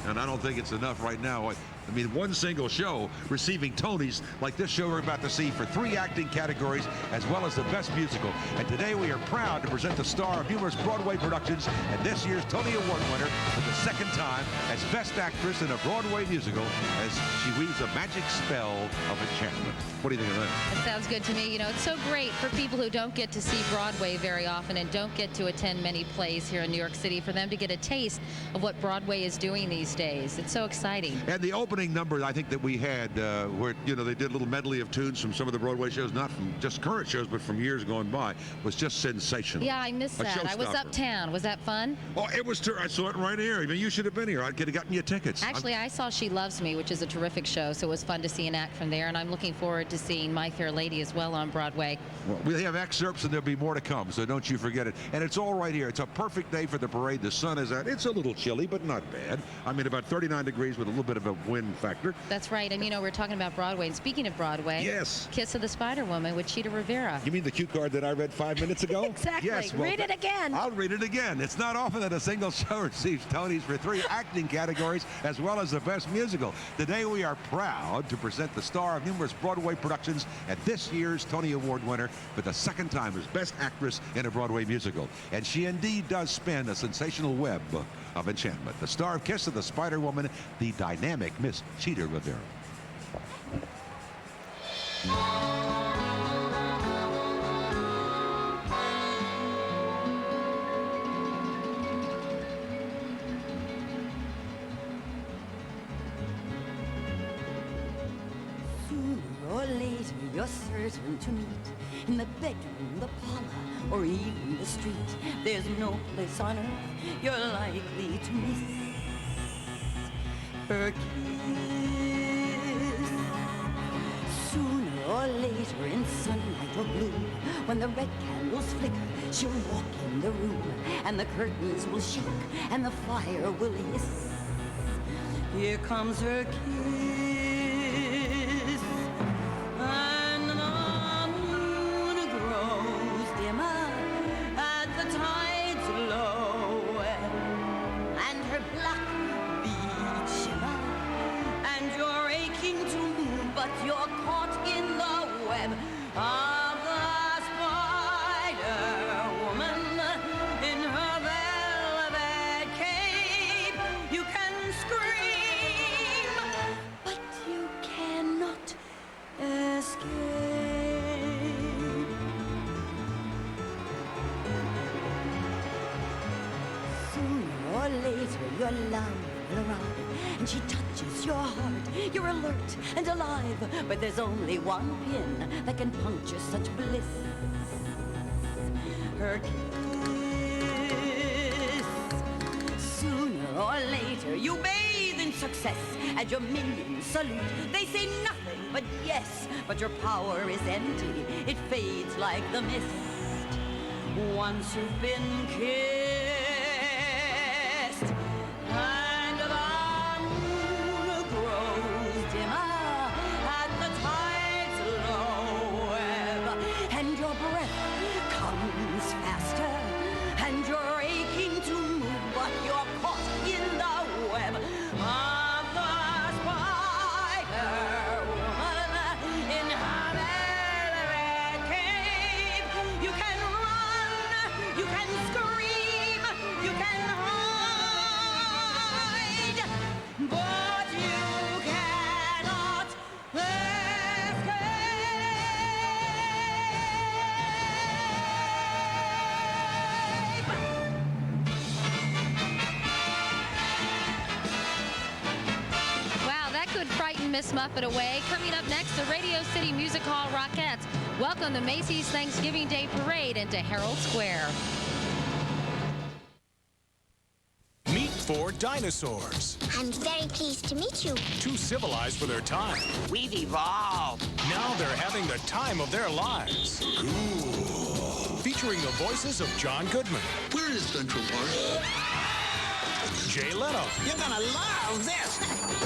And I don't think it's enough right now. I mean, one single show receiving Tonys like this show we're about to see for 3 acting categories as well as the best musical. And today we are proud to present the star of numerous Broadway productions and this year's Tony Award winner for the second time as Best Actress in a Broadway musical as she weaves a magic spell of enchantment. What do you think of that? That sounds good to me. You know, it's so great for people who don't get to see Broadway very often and don't get to attend many plays here in New York City for them to get a taste of what Broadway is doing these days. It's so exciting. And the opening number I think that we had where, you know, they did a little medley of tunes from some of the Broadway shows, not from just current shows, but from years going by, was just sensational. Yeah, I missed that. I was uptown. Was that fun? Oh, it was. I saw it right here. I mean, you should have been here. I could have gotten you tickets. Actually, I saw She Loves Me, which is a terrific show, so it was fun to see an act from there, and I'm looking forward to seeing My Fair Lady as well on Broadway. Well, we have excerpts, and there'll be more to come, so don't you forget it. And it's all right here. It's a perfect day for the parade. The sun is out. It's a little chilly, but not bad. I mean, about 39 degrees with a little bit of a wind factor. That's right. And, you know, we're talking about Broadway. And speaking of Broadway, yes, Kiss of the Spider Woman with Chita Rivera. You mean the cue card that I read 5 minutes ago? Exactly. Yes. Well, read it again. I'll read it again. It's not often that a single show receives Tonys for 3 acting categories as well as the best musical. Today we are proud to present the star of numerous Broadway productions and this year's Tony Award winner for the second time as Best Actress in a Broadway musical. And she indeed does spin a sensational web of enchantment. The star of Kiss of the Spider Woman, the dynamic Miss Chita Rivera. Sooner or later, you're certain to meet in the bedroom, the parlor, or even the street. There's no place on earth you're likely to miss her kiss. Sooner or later in sunlight or gloom, when the red candles flicker, she'll walk in the room, and the curtains will shake, and the fire will hiss. Here comes her kiss, and the moon grows dimmer as the tides low, and her black beads shimmer, and you're aching to move, but you're caught in the web of the Spider-Woman in her velvet cape. You can scream, but you cannot escape. Sooner or later, your love will arrive, and she touches your heart. You're alert and alive, but there's only one pin that can puncture such bliss. Her kiss. Sooner or later, you bathe in success as your minions salute. They say nothing but yes, but your power is empty. It fades like the mist. Once you've been kissed, and the moon grows dimmer at the tide's low ebb, and your breath comes faster, and you're aching to move, but you're caught in the web of the Spider-Woman in her velvet cape. You can run, you can scream, you can hide, but you cannot Wow, that could frighten Miss Muffet away. Coming up next, the Radio City Music Hall Rockettes welcome the Macy's Thanksgiving Day Parade into Herald Square. Meet four dinosaurs. I'm very pleased to meet you. Too civilized for their time. We've evolved. Now they're having the time of their lives. Cool. Featuring the voices of John Goodman. Where is Central Park? Jay Leno. You're gonna love this.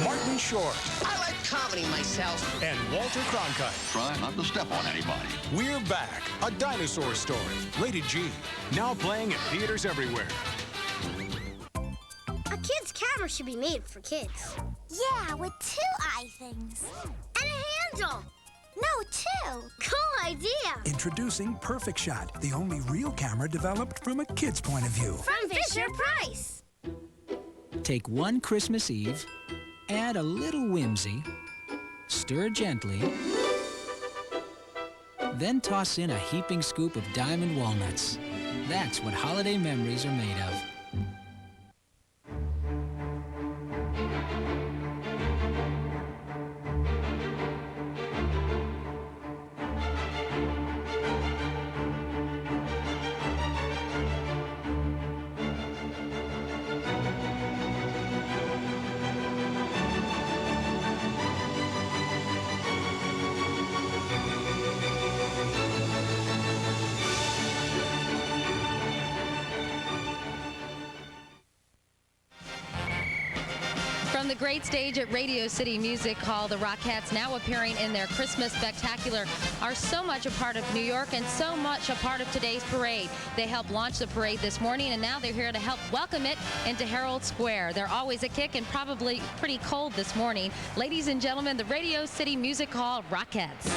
Martin Short. I like comedy myself. And Walter Cronkite. Try not to step on anybody. We're back. A dinosaur story. Rated G. Now playing at theaters everywhere. A kid's camera should be made for kids. Yeah, with two eye things. And a handle. No, two. Cool idea. Introducing Perfect Shot, the only real camera developed from a kid's point of view. From Fisher-Price. Take one Christmas Eve, add a little whimsy, stir gently, then toss in a heaping scoop of diamond walnuts. That's what holiday memories are made of. From the great stage at Radio City Music Hall, the Rockettes, now appearing in their Christmas Spectacular, are so much a part of New York and so much a part of today's parade. They helped launch the parade this morning, and now they're here to help welcome it into Herald Square. They're always a kick and probably pretty cold this morning. Ladies and gentlemen, the Radio City Music Hall Rockettes.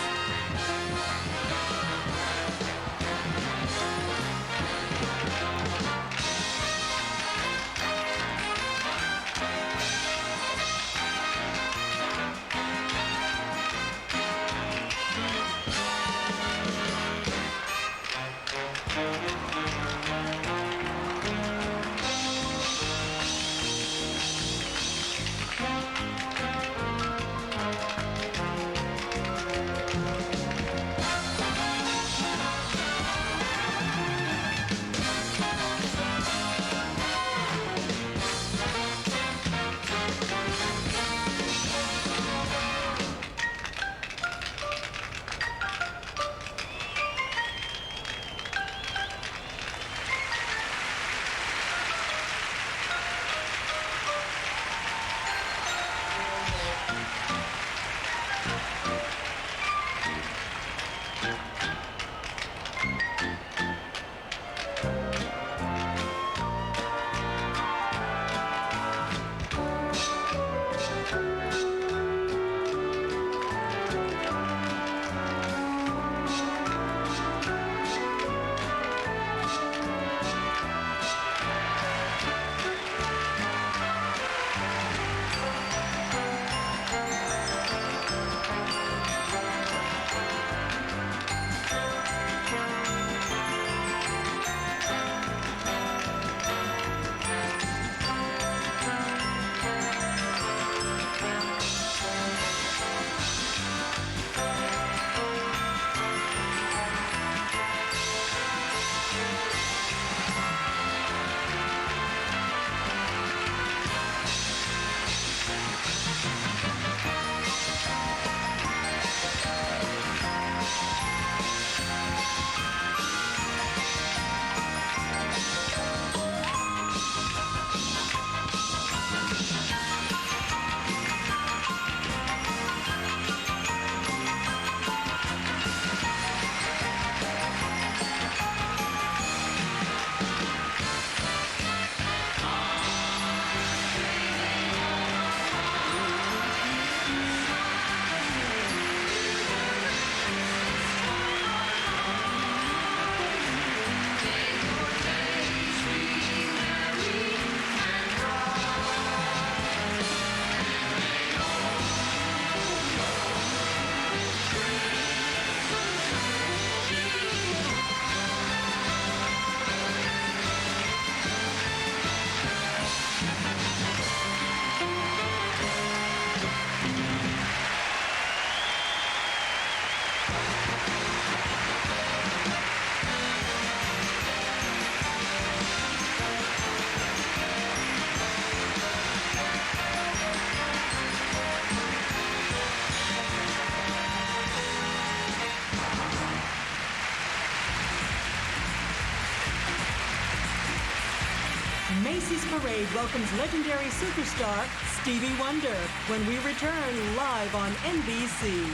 Macy's Parade welcomes legendary superstar Stevie Wonder when we return live on NBC.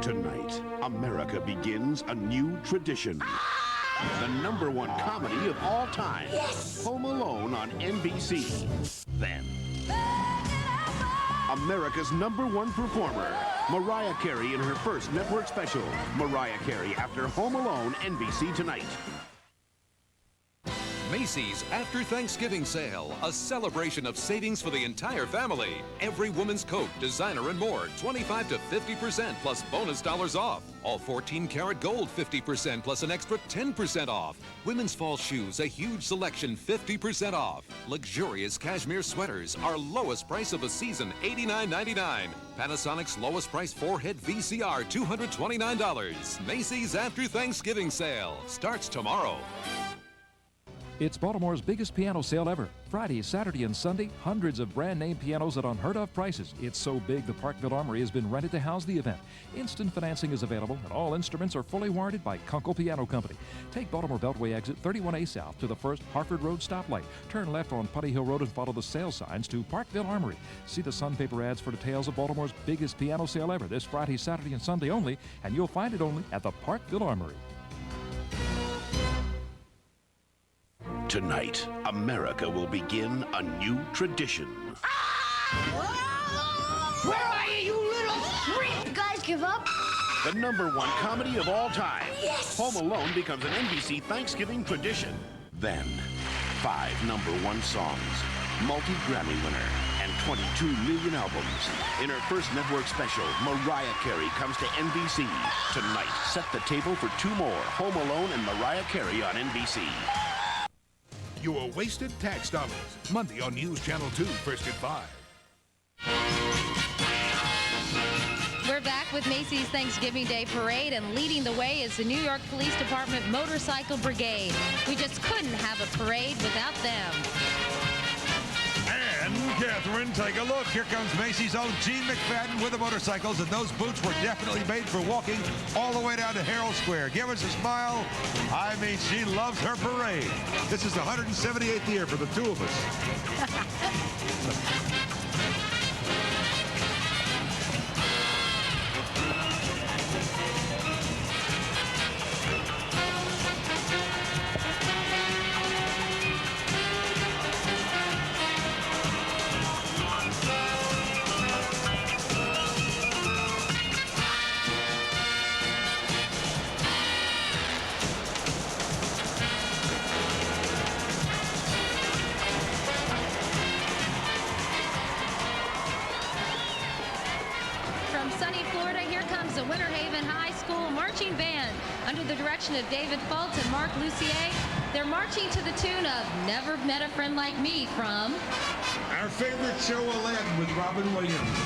Tonight, America begins a new tradition. The #1 comedy of all time. Yes! Home Alone on NBC. Then, America's #1 performer, Mariah Carey in her first network special. Mariah Carey after Home Alone, NBC tonight. Macy's After Thanksgiving Sale, a celebration of savings for the entire family. Every woman's coat, designer, and more, 25 to 50% plus bonus dollars off. All 14-karat gold, 50% plus an extra 10% off. Women's fall shoes, a huge selection, 50% off. Luxurious cashmere sweaters, our lowest price of the season, $89.99. Panasonic's lowest price 4-head VCR, $229. Macy's After Thanksgiving Sale starts tomorrow. It's Baltimore's biggest piano sale ever. Friday, Saturday, and Sunday, hundreds of brand-name pianos at unheard-of prices. It's so big the Parkville Armory has been rented to house the event. Instant financing is available, and all instruments are fully warranted by Kunkel Piano Company. Take Baltimore Beltway exit 31A South to the first Harford Road stoplight. Turn left on Putty Hill Road and follow the sales signs to Parkville Armory. See the Sun paper ads for details of Baltimore's biggest piano sale ever this Friday, Saturday, and Sunday only, and you'll find it only at the Parkville Armory. Tonight, America will begin a new tradition. Where are you, you little freak? You guys give up? The #1 comedy of all time. Yes! Home Alone becomes an NBC Thanksgiving tradition. Then, 5 #1 songs, multi-Grammy winner, and 22 million albums. In her first network special, Mariah Carey comes to NBC. Tonight, set the table for 2 more, Home Alone and Mariah Carey on NBC. Your wasted tax dollars. Monday on News Channel 2, first at 5. We're back with Macy's Thanksgiving Day Parade, and leading the way is the New York Police Department Motorcycle Brigade. We just couldn't have a parade without them. And Catherine, take a look. Here comes Macy's own Gene McFadden with the motorcycles, and those boots were definitely made for walking all the way down to Herald Square. Give us a smile. I mean, she loves her parade. This is the 178th year for the two of us. Under the direction of David Fultz and Mark Lucier, they're marching to the tune of Never Met a Friend Like Me from our favorite show, Aladdin, with Robin Williams.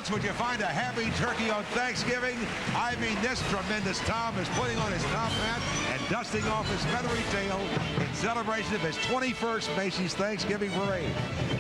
Folks, would you find a happy turkey on Thanksgiving? I mean, this tremendous Tom is putting on his top hat and dusting off his feathery tail in celebration of his 21st Macy's Thanksgiving Parade.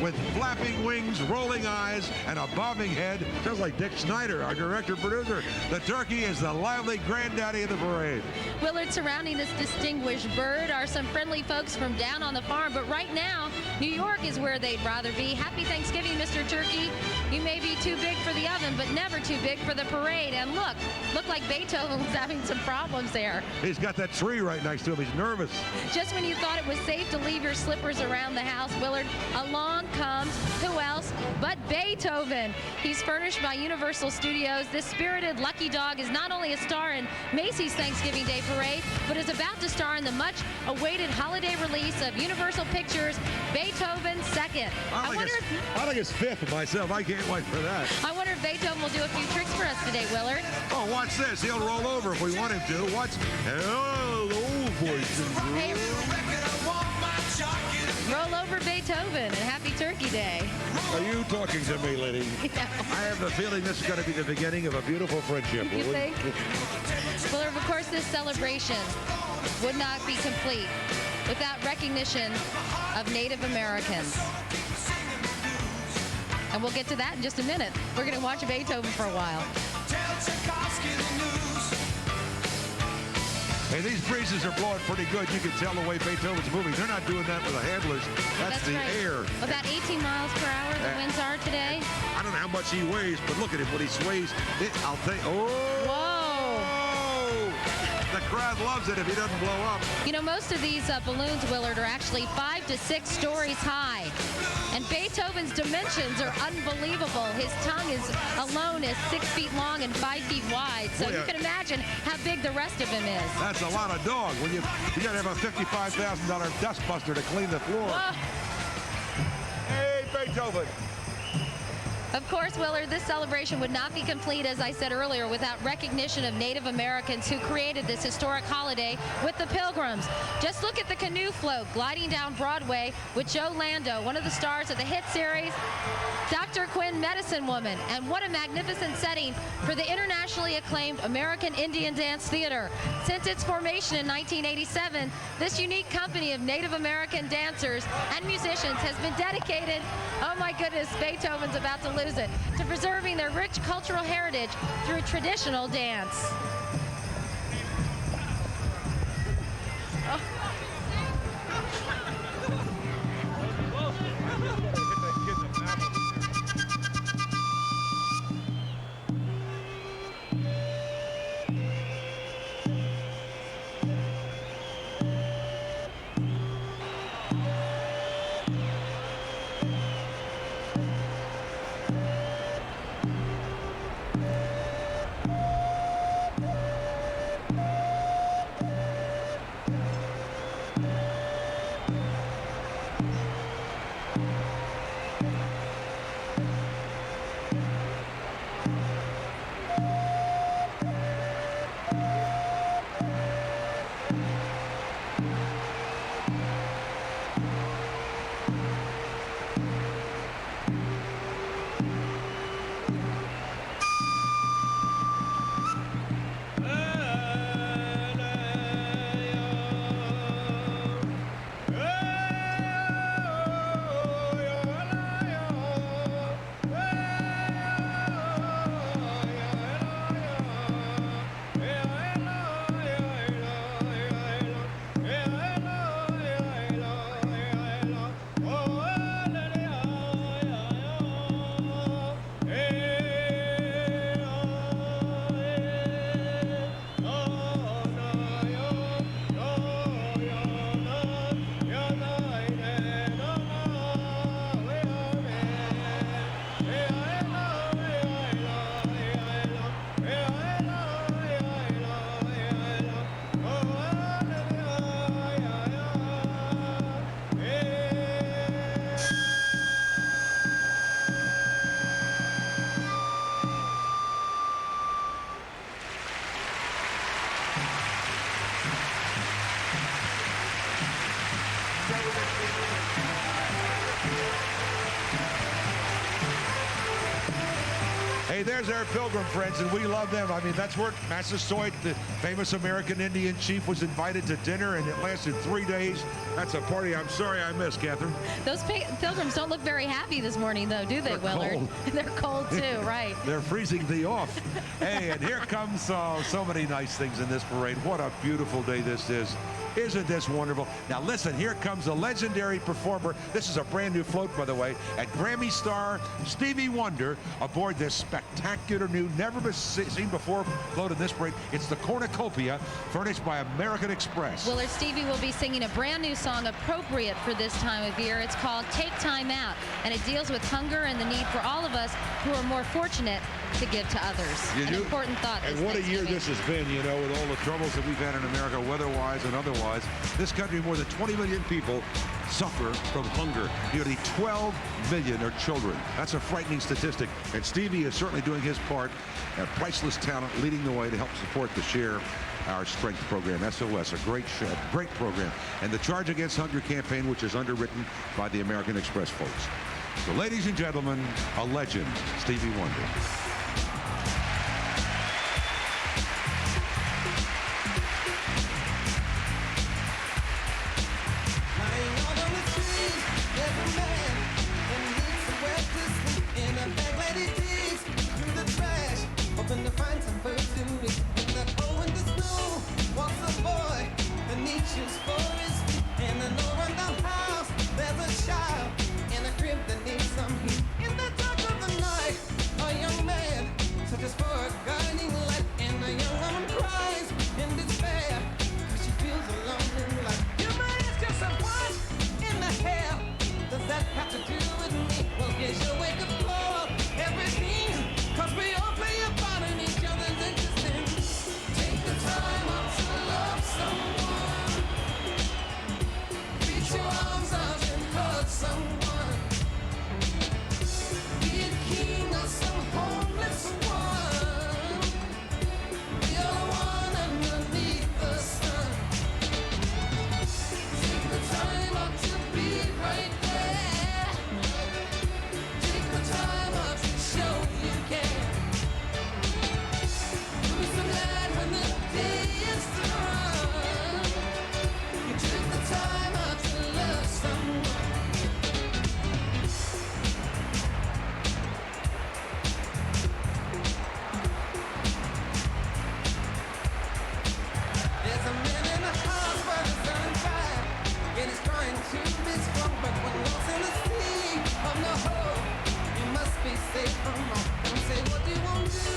With flapping wings, rolling eyes, and a bobbing head, sounds like Dick Snyder, our director-producer. The turkey is the lively granddaddy of the parade. Willard, surrounding this distinguished bird are some friendly folks from down on the farm, but right now, New York is where they'd rather be. Happy Thanksgiving, Mr. Turkey. You may be too big for the oven, but never too big for the parade. And look like Beethoven was having some problems there. He's got that tree right next to him. He's nervous. Just when you thought it was safe to leave your slippers around the house, Willard, along comes who else but Beethoven. He's furnished by Universal Studios. This spirited lucky dog is not only a star in Macy's Thanksgiving Day Parade, but is about to star in the much-awaited holiday release of Universal Pictures' Beethoven II. I think it's fifth myself. I can't wait for that. I wonder if Beethoven will do a few tricks for us today, Willard. Oh, watch this. He'll roll over if we want him to. Watch. Hello, boys and girls. Hey, roll over Beethoven and happy Turkey Day. Are you talking to me, lady? No. I have the feeling this is going to be the beginning of a beautiful friendship. You think? Willard, of course, this celebration would not be complete without recognition of Native Americans. And we'll get to that in just a minute. We're going to watch Beethoven for a while. Hey, these breezes are blowing pretty good. You can tell the way Beethoven's moving. They're not doing that with the handlers. That's the right. air. About 18 miles per hour the winds are today. I don't know how much he weighs, but look at him when he sways. I'll think. Oh! Whoa! The crowd loves it if he doesn't blow up. You know, most of these balloons, Willard, are actually 5 to 6 stories high. And Beethoven's dimensions are unbelievable. His tongue alone is 6 feet long and 5 feet wide. So you can imagine how big the rest of him is. That's a lot of dog. When you got to have a $55,000 dustbuster to clean the floor. Whoa. Hey, Beethoven. Of course, Willard, this celebration would not be complete, as I said earlier, without recognition of Native Americans who created this historic holiday with the Pilgrims. Just look at the canoe float gliding down Broadway with Joe Lando, one of the stars of the hit series, Dr. Quinn, Medicine Woman. And what a magnificent setting for the internationally acclaimed American Indian Dance Theater. Since its formation in 1987, this unique company of Native American dancers and musicians has been dedicated, oh my goodness, Beethoven's about to lose it, to preserving their rich cultural heritage through traditional dance. Oh. Hey, there's our Pilgrim friends, and we love them. I mean, that's where Massasoit, the famous American Indian chief, was invited to dinner, and it lasted 3 days. That's a party I'm sorry I missed, Catherine. Those Pilgrims don't look very happy this morning, though, do they, Willard? Cold. They're cold, too, right. They're freezing thee off. Hey, and here comes so many nice things in this parade. What a beautiful day this is. Isn't this wonderful? Now listen, here comes a legendary performer. This is a brand new float, by the way, and Grammy star Stevie Wonder aboard this spectacular new, never seen before float in this parade. It's the Cornucopia, furnished by American Express. Willard, Stevie will be singing a brand new song appropriate for this time of year. It's called Take Time Out, and it deals with hunger and the need for all of us who are more fortunate to give to others. An important thought. And what a year this has been, you know, with all the troubles that we've had in America, weather-wise and otherwise. This country, more than 20 million people suffer from hunger. Nearly 12 million are children. That's a frightening statistic. And Stevie is certainly doing his part. A priceless talent leading the way to help support the Share Our Strength program, SOS, a great program. And the Charge Against Hunger campaign, which is underwritten by the American Express folks. So, ladies and gentlemen, a legend, Stevie Wonder. To find some food to eat. In the cold and the snow walks a boy and choose for his feet. In an old rundown house there's a child in a crib that needs some heat. In the dark of the night a young man searches for a guiding light, and a young woman cries in despair because she feels alone in life. You might ask yourself, what in the hell does that have to do with me? Well, here's your wake-up call, everything, cause we all play a part in each other's existence. Take the time out to love someone. Reach your arms out and hug someone. Be a king or some homeless one. We are one underneath the sun. Take the time out to be right there. Take the time out to show you care. You'll be so glad when the day is done. You took the time out to love someone. There's a man in a house by the sun fire, and he's trying to be strong, but when lost in the sea of no hope, you must be safe from home. Don't say what you won't do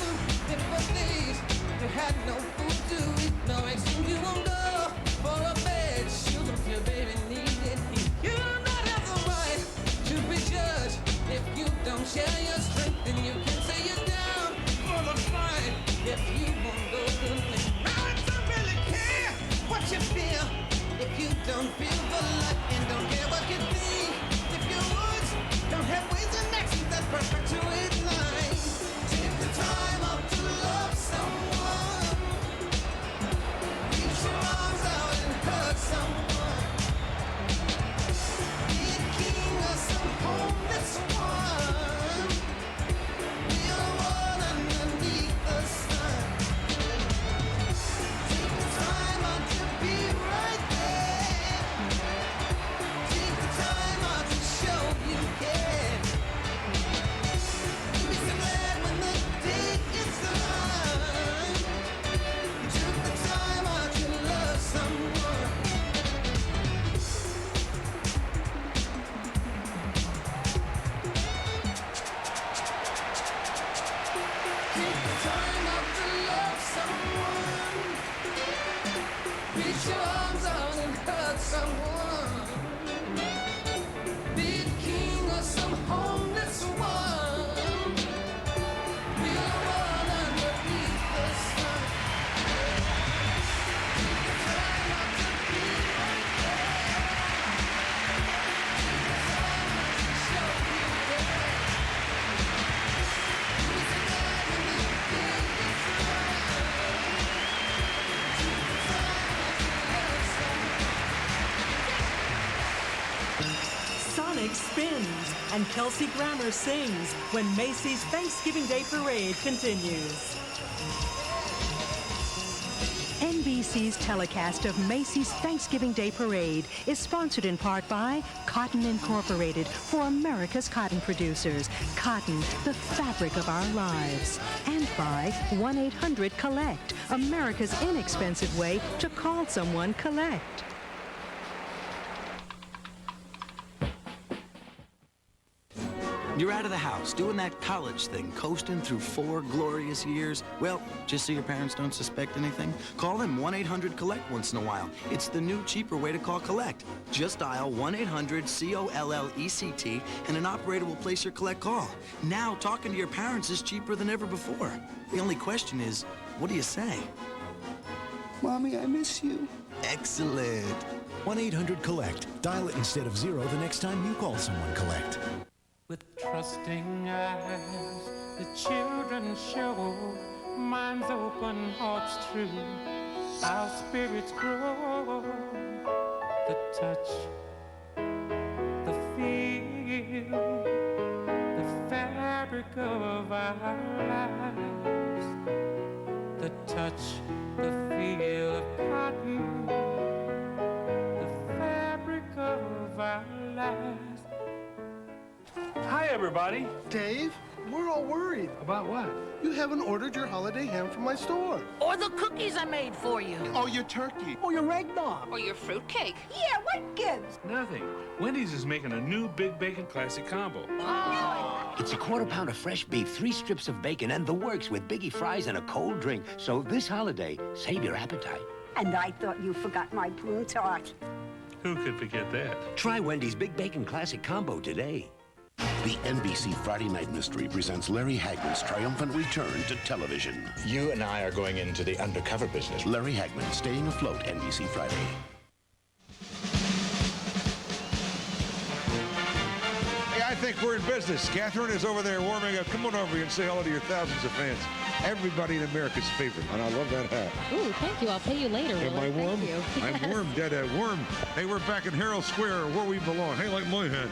if for days you had no food to eat, no exchange you won't go for a bed. Shoot if your baby needed heat. You do not have the right to be judged. If you don't share your strength, then you can say you're down for the fight. If you won't go to me, now it don't really care what you feel. If you don't feel the light and don't care what you think, if your words don't have ways and actions that perpetuate life, take the time out to love someone. Reach your arms out and hug someone. Be a king or some homeless one. We are one underneath the sun. Take the time out to be right there. Take the time out to show you care. You'll be so glad when the day is done. You took the time out to love someone. Take the time out to love someone. Reach your arms out and hug someone. Be a king or some homeless one. We are one underneath the sun. Take the time out to be right there. Take the time out to show you care. You'll be so glad when the day is done. Take the time out to love someone. spins, and Kelsey Grammer sings when Macy's Thanksgiving Day Parade continues. NBC's telecast of Macy's Thanksgiving Day Parade is sponsored in part by Cotton Incorporated for America's cotton producers. Cotton, the fabric of our lives. And by 1-800-COLLECT, America's inexpensive way to call someone collect. You're out of the house, doing that college thing, coasting through 4 glorious years. Well, just so your parents don't suspect anything, call them 1-800-COLLECT once in a while. It's the new, cheaper way to call collect. Just dial 1-800-COLLECT, and an operator will place your collect call. Now, talking to your parents is cheaper than ever before. The only question is, what do you say? Mommy, I miss you. Excellent. 1-800-COLLECT. Dial it instead of 0 the next time you call someone collect. With trusting eyes, the children show minds open, hearts true. Our spirits grow. The touch, the feel, the fabric of our lives. The touch, the feel of cotton, the fabric of our lives. Hi, everybody. Dave, we're all worried. About what? You haven't ordered your holiday ham from my store. Or the cookies I made for you. Oh, your turkey. Or your eggnog. Or your fruitcake. Yeah, what gives? Nothing. Wendy's is making a new Big Bacon Classic Combo. Oh. It's a quarter pound of fresh beef, 3 strips of bacon, and the works with biggie fries and a cold drink. So this holiday, save your appetite. And I thought you forgot my prune tart. Who could forget that? Try Wendy's Big Bacon Classic Combo today. The NBC Friday Night Mystery presents Larry Hagman's triumphant return to television. You and I are going into the undercover business. Larry Hagman, Staying Afloat, NBC Friday. Hey, I think we're in business. Catherine is over there warming up. Come on over here and say hello to your thousands of fans. Everybody in America's favorite. And I love that hat. Ooh, thank you. I'll pay you later, Am I warm? Thank you. I'm warm, dead warm. Hey, we're back in Herald Square where we belong. Hey, like my hat.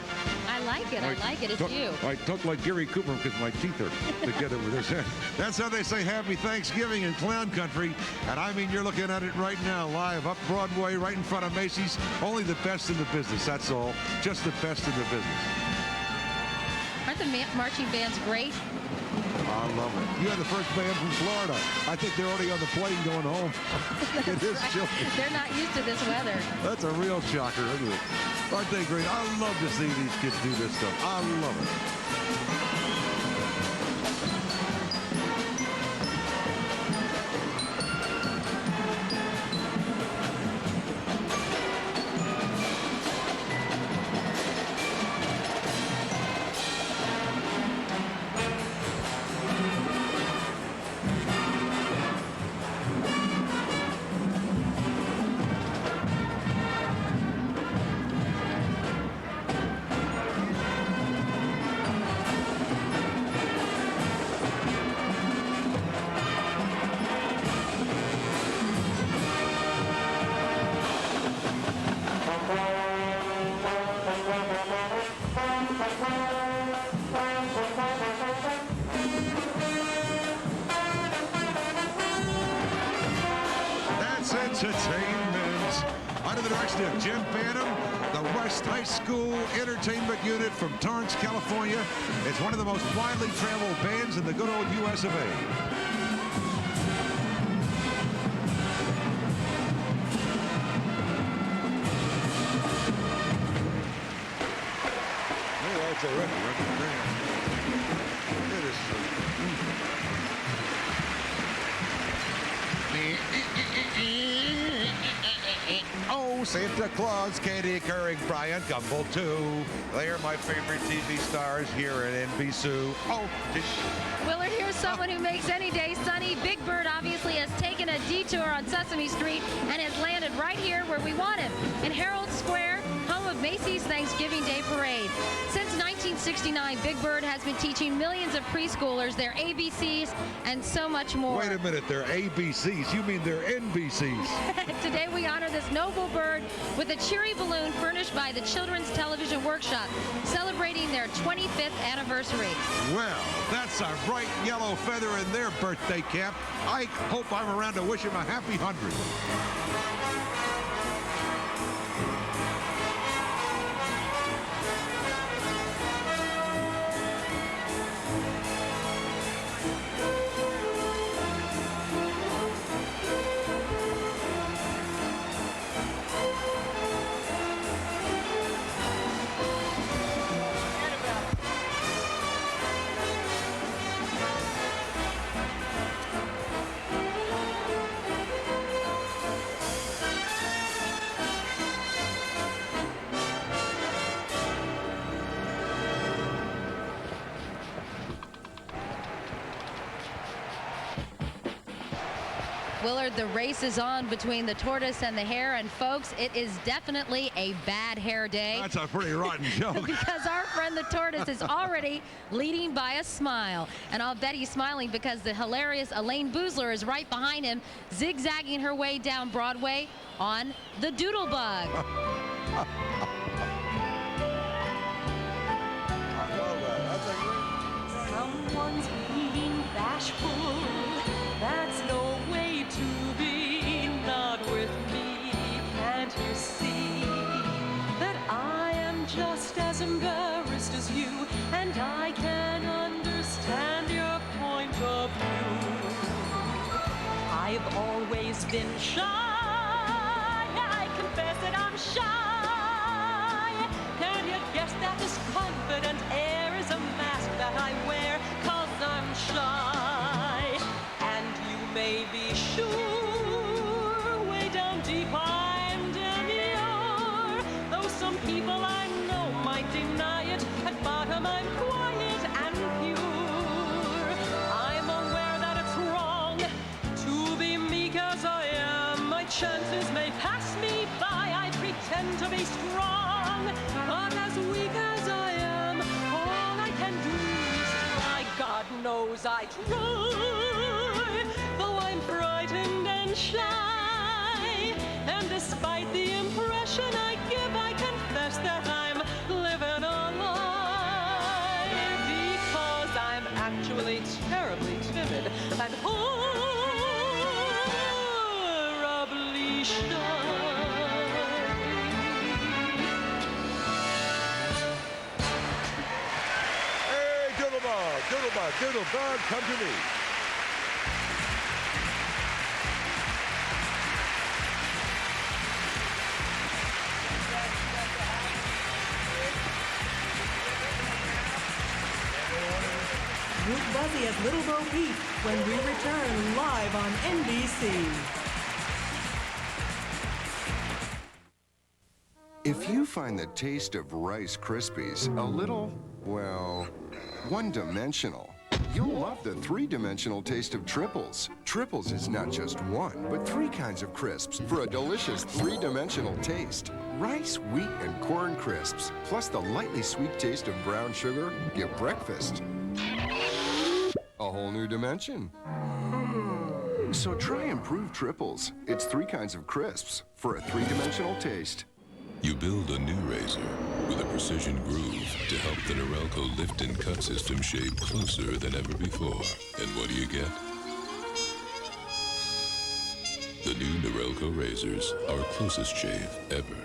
I like it. I like it. It's you. I talk like Gary Cooper because my teeth are together with this head. That's how they say Happy Thanksgiving in Clown Country. And I mean, you're looking at it right now, live up Broadway, right in front of Macy's. Only the best in the business, that's all. Just the best in the business. Aren't the marching bands great? I love it. You had the first band from Florida. I think they're already on the plane going home. It is chilly. They're not used to this weather. That's a real shocker, isn't it? Aren't they great? I love to see these kids do this stuff. I love it. Entertainment. Under the direction of Jim Banham, the West High School Entertainment Unit from Torrance, California. It's one of the most widely traveled bands in the good old US of A. Oh, that's a record band. It is. Oh, Santa Claus, Katie Couric, Brian Gumbel, too. They're my favorite TV stars here at NBC. Oh, Willard, here's someone who makes any day sunny. Big Bird obviously has taken a detour on Sesame Street and has landed right here where we want him, in Herald Square, home of Macy's Thanksgiving Day Parade. Since 1969, Big Bird has been teaching millions of preschoolers their ABCs and so much more. Wait a minute, they're ABCs. You mean they're NBCs. Today we honor this noble bird with a cheery balloon furnished by the Children's Television Workshop, celebrating their 25th anniversary. Well, that's a bright yellow feather in their birthday cap. I hope I'm around to wish him a happy 100. Willard, the race is on between the tortoise and the hare, and folks, it is definitely a bad hair day. That's a pretty rotten joke. Because our friend the tortoise is already leading by a smile. And I'll bet he's smiling because the hilarious Elaine Boozler is right behind him, zigzagging her way down Broadway on the Doodlebug. Someone's being bashful. That's no way to be, not with me. Can't you see that I am just as embarrassed as you, and I can understand your point of view? I've always been shy. I confess that I'm shy. Can you guess that this confident air is a mask that I wear 'cause I'm shy? And you may be sure, way down deep I'm demure. Though some people I know might deny it, at bottom I'm quiet and pure. I'm aware that it's wrong to be meek as I am. My chances may pass me by. I pretend to be strong, but as weak as I am, all I can do is try. God knows I try, though I'm frightened and shy. And despite the impression I give, I confess that I'm living a lie, because I'm actually terribly timid and horribly shy. Hey, Doodlebug, Doodlebug, Doodlebug, come to me. Group Buzzy as Little Bo Peep when we return live on NBC. If you find the taste of Rice Krispies a little, well, one-dimensional, you'll love the three-dimensional taste of Triples. Triples is not just one, but three kinds of crisps for a delicious three-dimensional taste. Rice, wheat, and corn crisps, plus the lightly sweet taste of brown sugar, give breakfast a whole new dimension. So try improved Triples. It's three kinds of crisps for a three-dimensional taste. You build a new razor with a precision groove to help the Norelco lift and cut system shave closer than ever before. And what do you get? The new Norelco razors, our closest shave ever.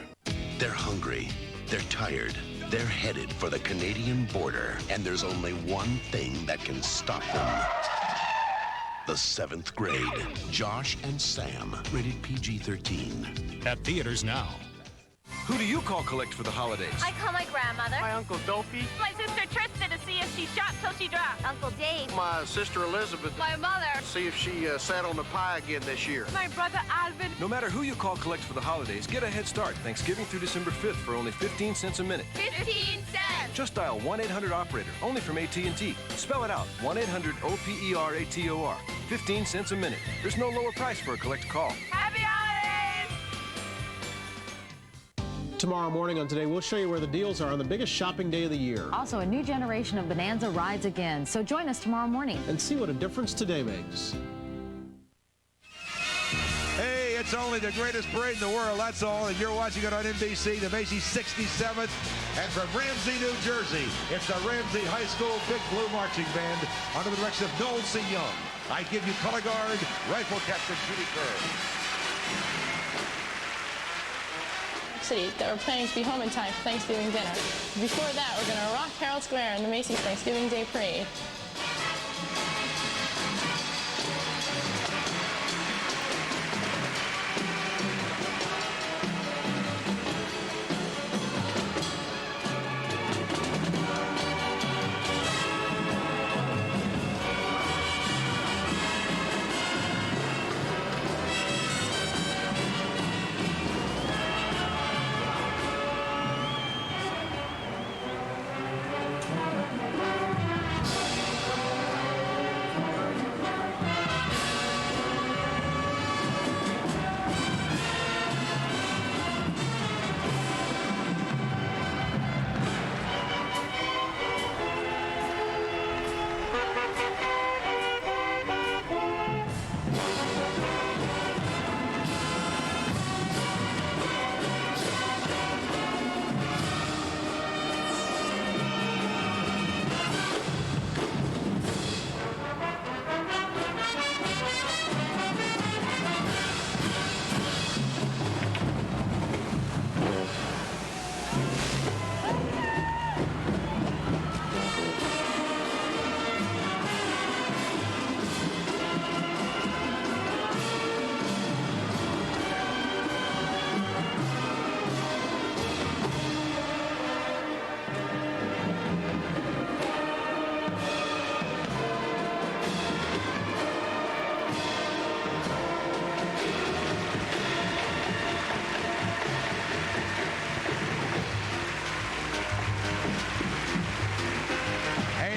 They're hungry, they're tired, they're headed for the Canadian border, and there's only one thing that can stop them. The 7th grade, Josh and Sam, rated PG-13. At theaters now. Who do you call collect for the holidays? I call my grandmother. My Uncle Dopey. My sister Tristan to see if she shot till she dropped. Uncle Dave. My sister Elizabeth. My mother. See if she sat on the pie again this year. My brother Alvin. No matter who you call collect for the holidays, get a head start Thanksgiving through December 5th for only 15 cents a minute. 15 cents. Just dial 1-800-OPERATOR, only from AT&T. Spell it out, 1-800-OPERATOR. 15 cents a minute. There's no lower price for a collect call. Happy holidays! Tomorrow morning on Today, we'll show you where the deals are on the biggest shopping day of the year. Also, a new generation of Bonanza rides again, so join us tomorrow morning. And see what a difference today makes. Hey, it's only the greatest parade in the world, that's all, and you're watching it on NBC, the Macy's 67th. And from Ramsey, New Jersey, it's the Ramsey High School Big Blue Marching Band under the direction of Noel C. Young. I give you color guard, Rifle Captain Judy Kerr. City that we're planning to be home in time for Thanksgiving dinner. Before that, we're going to rock Herald Square in the Macy's Thanksgiving Day Parade.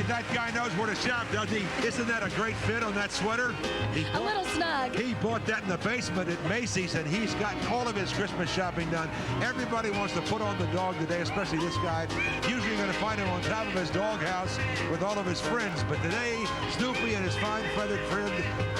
That guy knows where to shop, doesn't he? Isn't that a great fit on that sweater? A little snug. He bought that in the basement at Macy's, and he's gotten all of his Christmas shopping done. Everybody wants to put on the dog today, especially this guy. Usually you're going to find him on top of his doghouse with all of his friends, but today, Snoopy and his fine feathered friend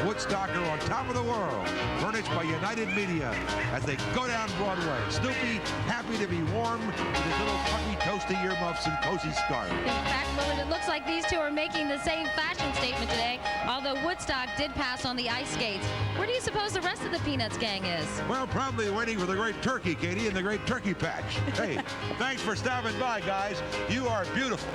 Woodstock are on top of the world, furnished by United Media as they go down Broadway. Snoopy, happy to be warm with his little puffy toasty earmuffs and cozy scarf. In fact, Willard, it looks like these two are making the same fashion statement today, although Woodstock did pass on the ice skates. Where do you suppose the rest of the Peanuts gang is? Well, probably waiting for the great turkey, Katie, and the great turkey patch. Hey, thanks for stopping by, guys. You are beautiful.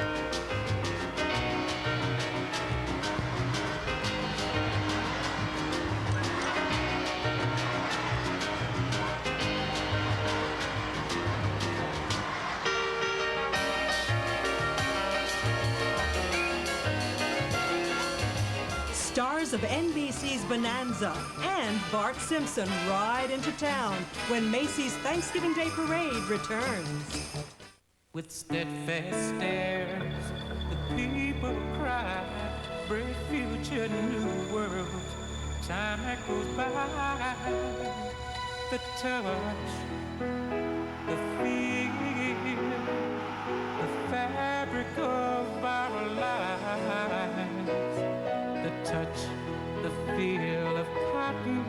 Stars of NBC's Bonanza and Bart Simpson ride into town when Macy's Thanksgiving Day Parade returns. With steadfast stares, the people cry, brave future, new world, time that goes by, the touch, the feel, the fabric of our lives, the touch, the feel of cotton,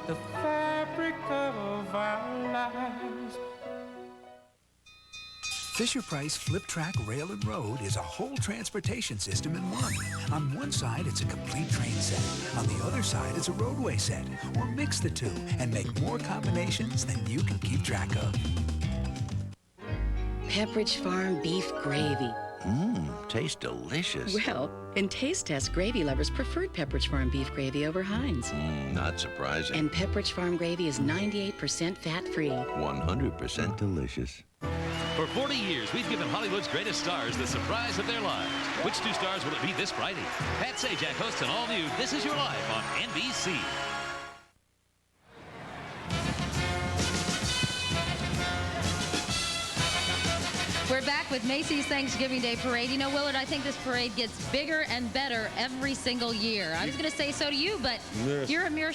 the fabric of our lives. Fisher-Price Flip Track Rail and Road is a whole transportation system in one. On one side, it's a complete train set. On the other side, it's a roadway set. Or mix the two and make more combinations than you can keep track of. Pepperidge Farm beef gravy. Tastes delicious. Well, in taste tests, gravy lovers preferred Pepperidge Farm beef gravy over Heinz. Not surprising. And Pepperidge Farm gravy is 98% fat-free. 100% delicious. For 40 years, we've given Hollywood's greatest stars the surprise of their lives. Which two stars will it be this Friday? Pat Sajak hosts an all-new This Is Your Life on NBC. We're back with Macy's Thanksgiving Day Parade. You know, Willard, I think this parade gets bigger and better every single year. I was going to say so to you, but Yes. you're a mere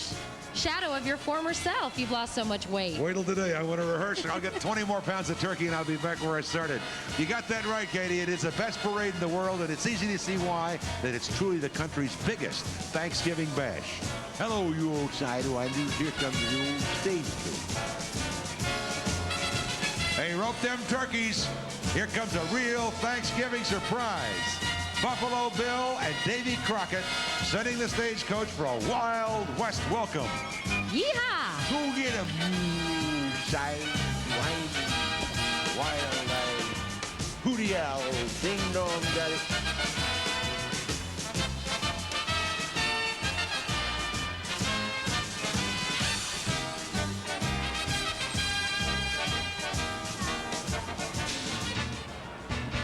shadow of your former self. You've lost so much weight. Wait till today. I want to rehearse. I'll get 20 more pounds of turkey, and I'll be back where I started. You got that right, Katie. It is the best parade in the world, and it's easy to see why, that it's truly the country's biggest Thanksgiving bash. Hello, you old sidewinders. Here comes the old stage crew. Hey, rope them turkeys. Here comes a real Thanksgiving surprise. Buffalo Bill and Davy Crockett setting the stagecoach for a Wild West welcome. Yeehaw! Go get 'em, you sidewinders, wild-eyed hooty owl, ding-dong, got it.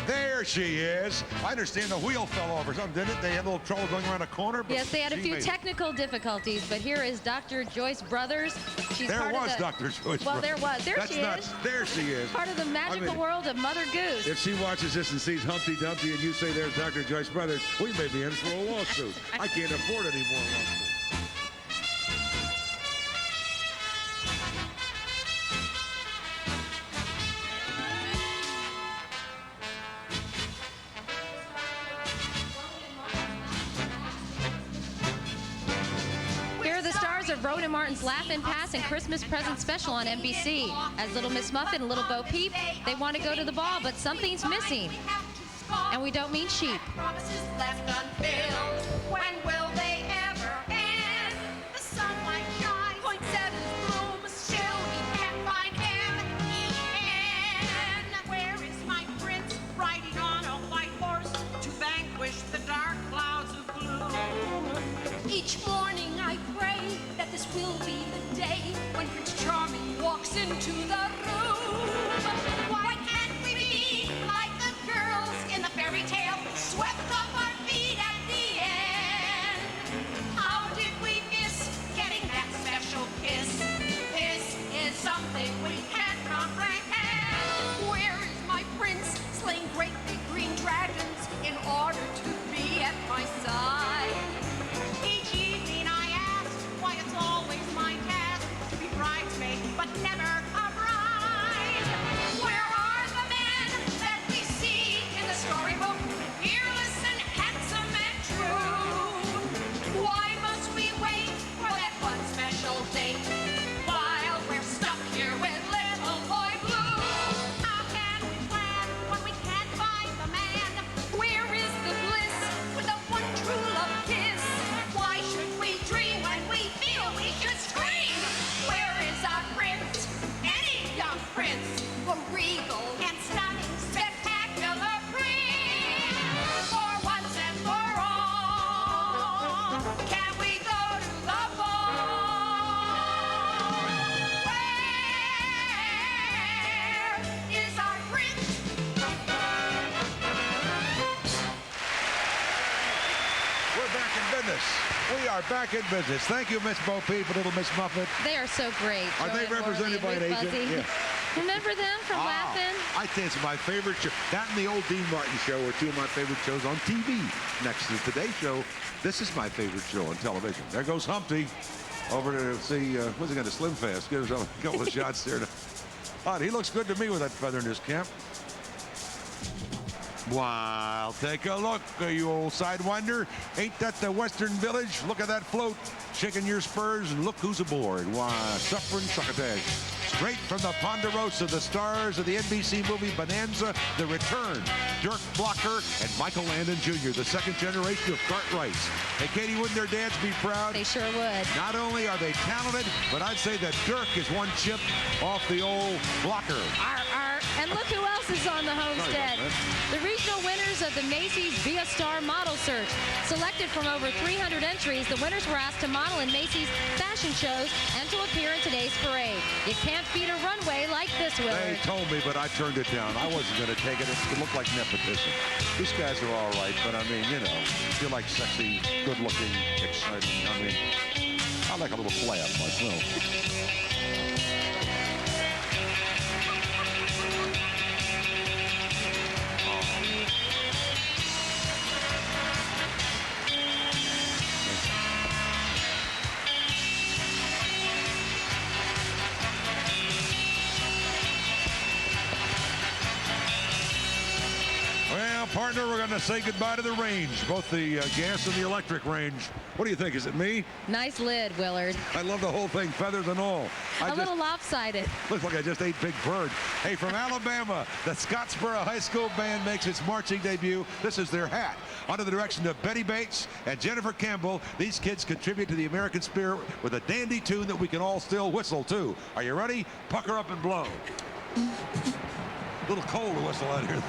There she is. I understand the wheel fell over something, didn't it? They had a little trouble going around a corner. But yes, they had a few technical difficulties, but here is Dr. Joyce Brothers. She's there part was of the, Dr. Joyce Well, Brothers. there was. There That's she nuts. is. There she is. Part of the magical world of Mother Goose. If she watches this and sees Humpty Dumpty and you say there's Dr. Joyce Brothers, we may be in for a lawsuit. I can't afford any more lawsuits. Of Roden Martin's Laugh-In Pass and Christmas Present Special on NBC. As Little Miss Muffet and Little Bo Peep, they want to go to the ball, but something's missing. And we don't mean sheep. Promises left unfilled. When will they ever end? The sunlight shines, poinsettias bloom, still he can't find him. Where is my prince, riding on a white horse to vanquish the dark clouds of blue? Each morning I pray that this will be the day when Prince Charming walks into the room. Why can't we be like the girls in the fairy tale, swept off our feet at the end? How did we miss getting that special kiss? This is something we can't comprehend. Where is my prince, slaying great big green dragons in order to be at my side? Each evening I ask why it's always my task to be bridesmaid, but never a bride. Where are the men that we see in the storybook, fearless and handsome and true? Why must we wait for that one special date while we're stuck here with little boy blue? How can we plan when we can't find the man? Where is the bliss with the one true love kiss? Why should we dream when we feel we should scream? Where is our prince? Any young prince, a regal and stunning, spectacular prince. For once and for all, can we go to the ball? Where is our prince? We're back in business. We are back in business. Thank you, Miss Bo Peep and Little Miss Muffet. They are so great. Are they represented by an agent? Yeah. Remember them from Laugh-In? I think it's my favorite show. That and the old Dean Martin show were two of my favorite shows on TV. Next to the Today Show, this is my favorite show on television. There goes Humpty over to see, what's he got, a Slim Fast. Gives a couple of shots there. He looks good to me with that feather in his cap. Wow, take a look, you old sidewinder. Ain't that the Western Village? Look at that float. Shaking your spurs and look who's aboard. Why, suffering succotash. Straight from the Ponderosa, the stars of the NBC movie Bonanza, The Return. Dirk Blocker and Michael Landon Jr., the second generation of Cartwrights. Hey, Katie, wouldn't their dads be proud? They sure would. Not only are they talented, but I'd say that Dirk is one chip off the old Blocker. And look who else is on the homestead. The regional winners of the Macy's Be a Star Model Search. Selected from over 300 entries, the winners were asked to model in Macy's fashion shows and to appear in today's parade. You can't beat a runway like this, Willard. They told me, but I turned it down. I wasn't going to take it. It looked like nepotism. These guys are all right, but I mean, you know, feel like sexy, good-looking, exciting. I mean, I like a little flab myself. partner, we're going to say goodbye to the range, both the gas and the electric range. What do you think? Is it me? Nice lid, Willard. I love the whole thing, feathers and all. A little lopsided. Looks like I just ate Big Bird. Hey, from Alabama, the Scottsboro High School Band makes its marching debut. This is their hat. Under the direction of Betty Bates and Jennifer Campbell, these kids contribute to the American spirit with a dandy tune that we can all still whistle, too. Are you ready? Pucker up and blow. A little cold to whistle out here.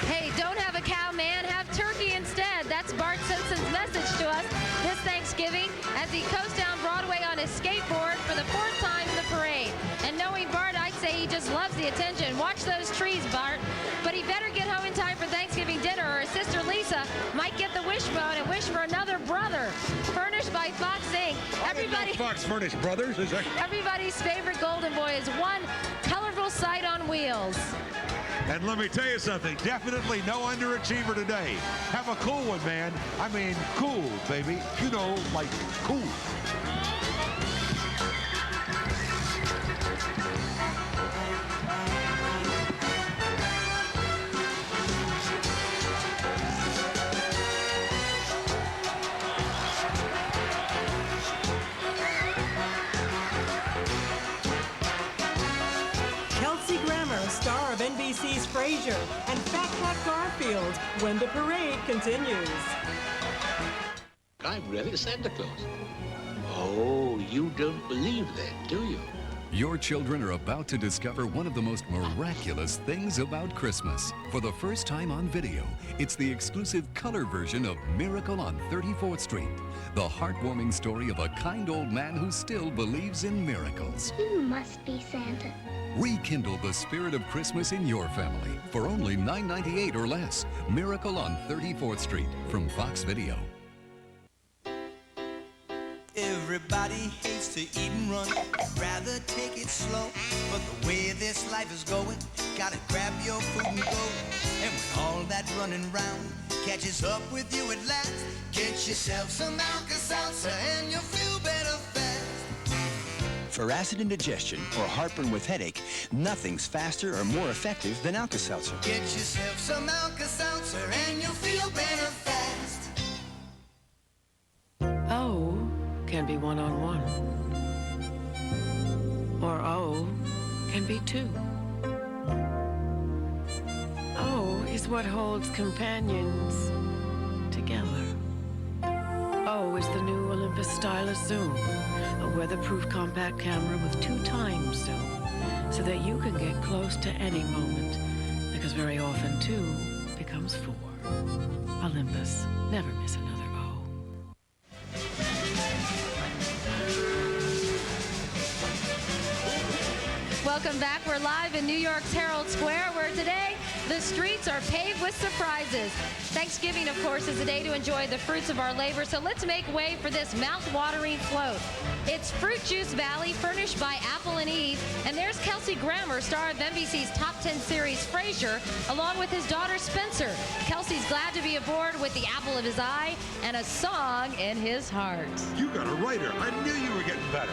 Hey, don't have a cow, man. Have turkey instead. That's Bart Simpson's message to us this Thanksgiving as he coasts down Broadway on his skateboard for the 4th time in the parade. And knowing Bart, I'd say he just loves the attention. Watch those trees, Bart. But he better get home in time for Thanksgiving dinner, or his sister Lisa might get the wishbone and wish for another brother. Furnished by Fox Inc. Fox Furnished Brothers. Is that? Everybody's favorite golden boy is one colorful sight on wheels. And let me tell you something, definitely no underachiever today. Have a cool one, man. I mean, cool, baby. You know, like cool. Star of NBC's Frasier, and Fat Cat Garfield when the parade continues. I'm really Santa Claus. Oh, you don't believe that, do you? Your children are about to discover one of the most miraculous things about Christmas. For the first time on video, it's the exclusive color version of Miracle on 34th Street. The heartwarming story of a kind old man who still believes in miracles. You must be Santa. Rekindle the spirit of Christmas in your family for only $9.98 or less. Miracle on 34th Street from Fox Video. Everybody hates to eat and run, rather take it slow. But the way this life is going, gotta grab your food and go. And when all that running round catches up with you at last, get yourself some Alka-Seltzer and you'll feel better fast. For acid indigestion or heartburn with headache, nothing's faster or more effective than Alka-Seltzer. Get yourself some Alka-Seltzer and you'll feel better fast. O can be one-on-one. Or O can be two. O is what holds companions together. O is the new Olympus Stylus Zoom, a weatherproof compact camera with 2 times zoom, so that you can get close to any moment, because very often 2 becomes 4. Olympus, never miss another O. Welcome back. We're live in New York's Herald Square, where today The streets are paved with surprises. Thanksgiving, of course, is a day to enjoy the fruits of our labor, so let's make way for this mouth-watering float. It's Fruit Juice Valley, furnished by Apple and Eve, and there's Kelsey Grammer, star of NBC's Top 10 series Frasier, along with his daughter Spencer. Kelsey's glad to be aboard with the apple of his eye and a song in his heart. You got a writer. I knew you were getting better.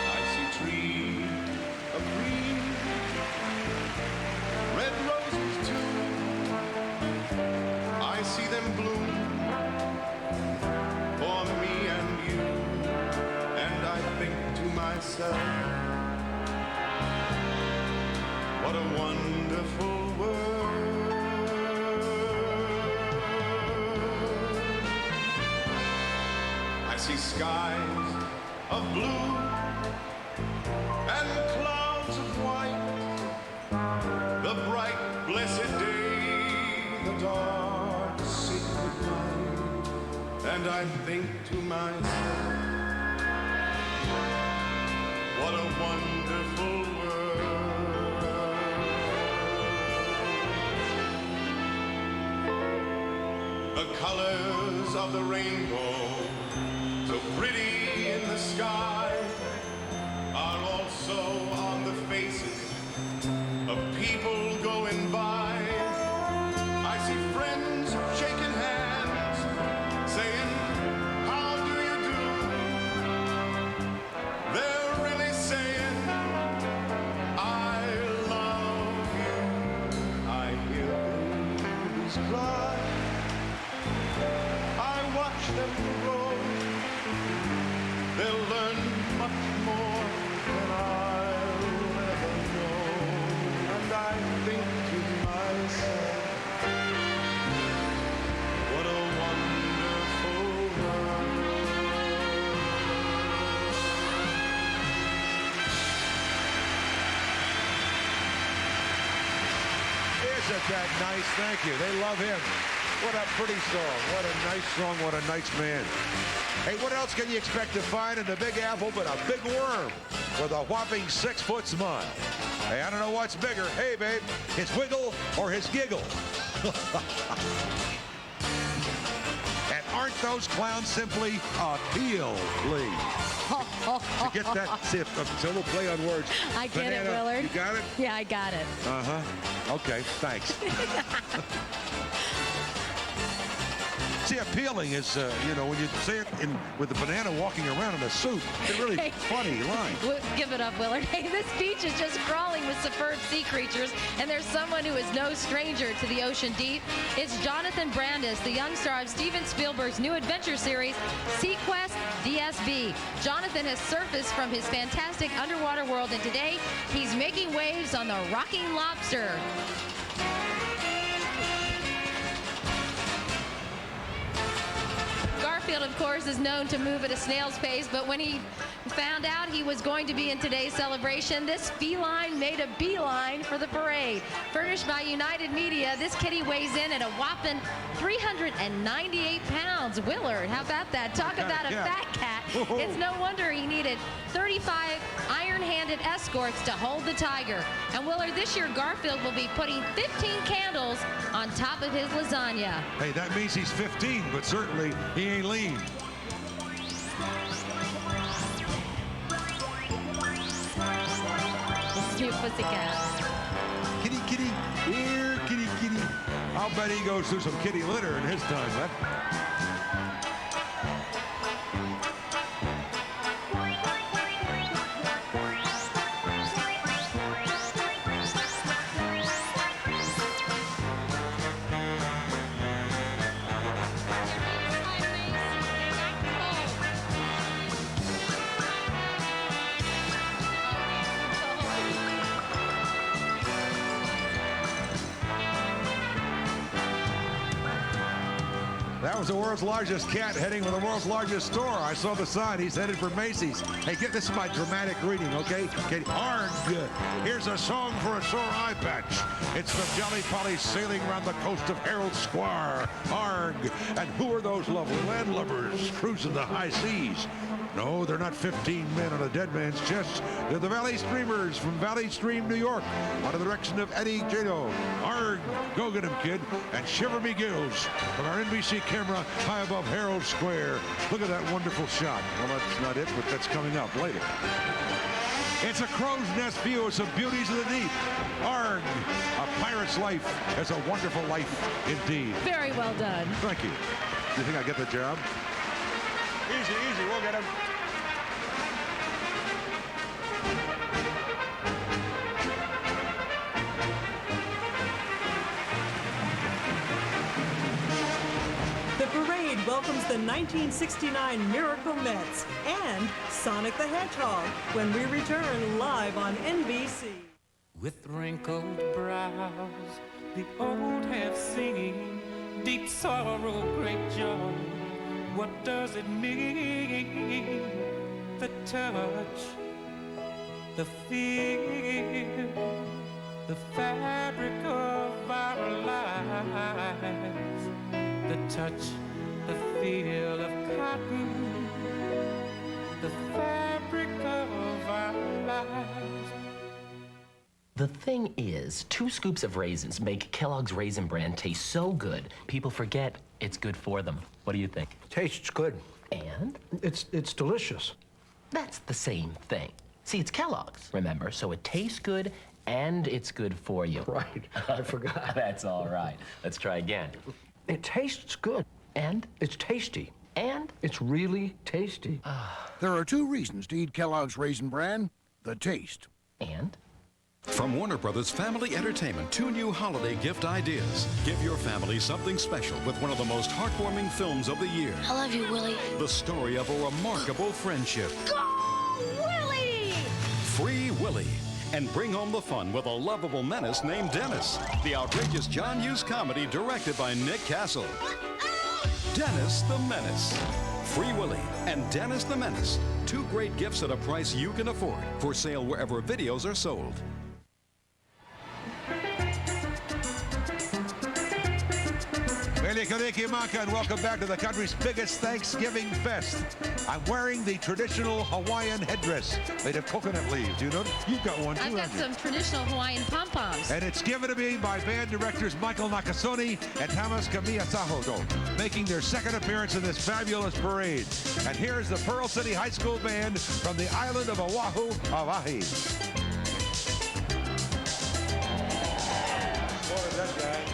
I see trees of green, red roses too. I see them bloom for me and you, and I think to myself, what a wonderful world. I see skies of blue and clouds of white, the bright, blessed day, the dark, sacred night, and I think to myself, what a wonderful world. The colors of the rainbow, so pretty in the sky, are also on the faces of people going by. I see friends shaking hands, saying, how do you do? They're really saying, I love you. I hear babies cry, I watch them grow. They'll learn much more than I'll ever know. And I think to myself, what a wonderful world. Isn't that nice? Thank you. They love him. What a pretty song. What a nice song. What a nice man. Hey, what else can you expect to find in the Big Apple but a big worm with a whopping 6-foot smile? Hey, I don't know what's bigger. Hey, babe, his wiggle or his giggle? And aren't those clowns simply appeal, please? To get that, see if so we'll play on words. I get Banana, it, Willard. You got it? Yeah, I got it. Uh-huh. Okay, thanks. See, appealing is, you know, when you say it with the banana walking around in a suit, it's a really funny line. Give it up, Willard. Hey, this beach is just crawling with superb sea creatures, and there's someone who is no stranger to the ocean deep. It's Jonathan Brandis, the young star of Steven Spielberg's new adventure series, SeaQuest DSB. Jonathan has surfaced from his fantastic underwater world, and today he's making waves on the Rocking Lobster. Garfield, of course, is known to move at a snail's pace, but when he found out he was going to be in today's celebration, this feline made a beeline for the parade. Furnished by United Media, this kitty weighs in at a whopping 398 pounds. Willard, how about that? Talk about a fat cat. It's no wonder he needed 35 iron-handed escorts to hold the tiger. And Willard, this year Garfield will be putting 15 candles on top of his lasagna. Hey, that means he's 15, but certainly he ain't lean. Cute pussycat. Kitty, kitty, here, kitty, kitty. I'll bet he goes through some kitty litter in his time, huh? That was the world's largest cat heading for the world's largest store. I saw the sign. He's headed for Macy's. Hey, this is my dramatic reading, okay? Okay, Arg. Here's a song for a sore eye patch. It's the Jolly Polly sailing around the coast of Herald Square. Arg. And who are those lovely landlubbers cruising the high seas? No, they're not 15 men on a dead man's chest. They're the Valley Streamers from Valley Stream, New York, under the direction of Eddie Jado. Arg, go get him, kid. And Shiver Me Gills from our NBC camera high above Herald Square. Look at that wonderful shot. Well, that's not it, but that's coming up later. It's a crow's nest view of some beauties of the deep. Arg, a pirate's life is a wonderful life indeed. Very well done. Thank you. Do you think I get the job? Easy, easy, we'll get him. The parade welcomes the 1969 Miracle Mets and Sonic the Hedgehog when we return live on NBC. With wrinkled brows, the old have seen deep sorrow, great joy. What does it mean? The touch, the feel, the fabric of our lives. The touch, the feel of cotton, the fabric of our lives. The thing is, 2 scoops of raisins make Kellogg's Raisin Bran taste so good, people forget it's good for them. What do you think? Tastes good. And? It's delicious. That's the same thing. See, it's Kellogg's, remember? So it tastes good and it's good for you. Right, I forgot. That's all right. Let's try again. It tastes good. And? It's tasty. And? It's really tasty. There are 2 reasons to eat Kellogg's Raisin Bran. The taste. And? From Warner Brothers Family Entertainment, 2 new holiday gift ideas. Give your family something special with one of the most heartwarming films of the year. I love you, Willie. The story of a remarkable friendship. Go, Willie! Free Willy. And bring home the fun with a lovable menace named Dennis. The outrageous John Hughes comedy directed by Nick Castle. Dennis the Menace. Free Willy and Dennis the Menace. 2 great gifts at a price you can afford. For sale wherever videos are sold. And welcome back to the country's biggest Thanksgiving fest. I'm wearing the traditional Hawaiian headdress made of coconut leaves. You know, you've got one too. I've got some traditional Hawaiian pom-poms. And it's given to me by band directors Michael Nakasone and Thomas Kamiya making their 2nd appearance in this fabulous parade. And here's the Pearl City High School Band from the island of Oahu, Hawaii. What is that guy?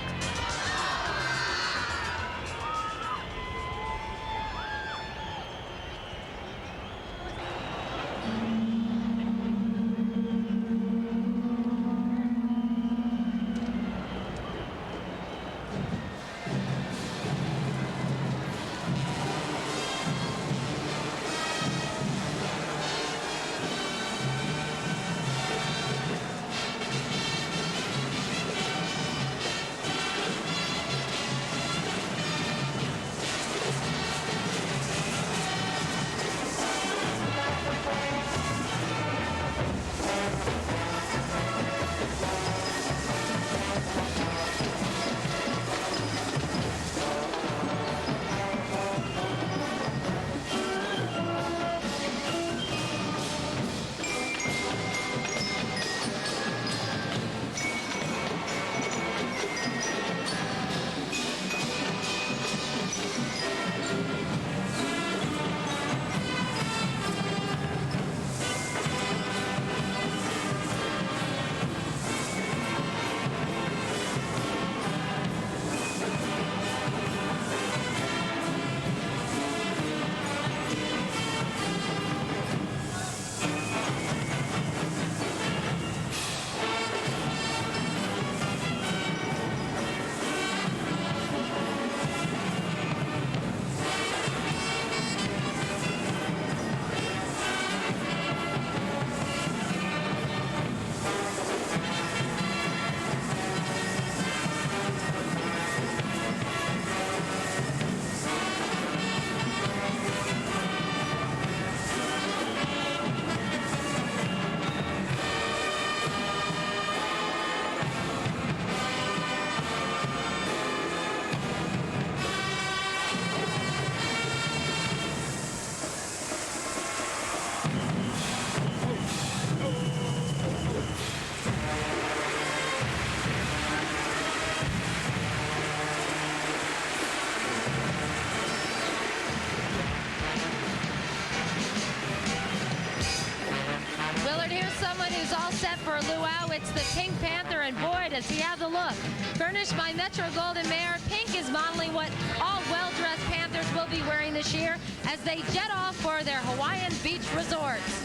Pink Panther, and boy, does he have the look. Furnished by Metro Golden Mare, Pink is modeling what all well-dressed Panthers will be wearing this year as they jet off for their Hawaiian beach resorts.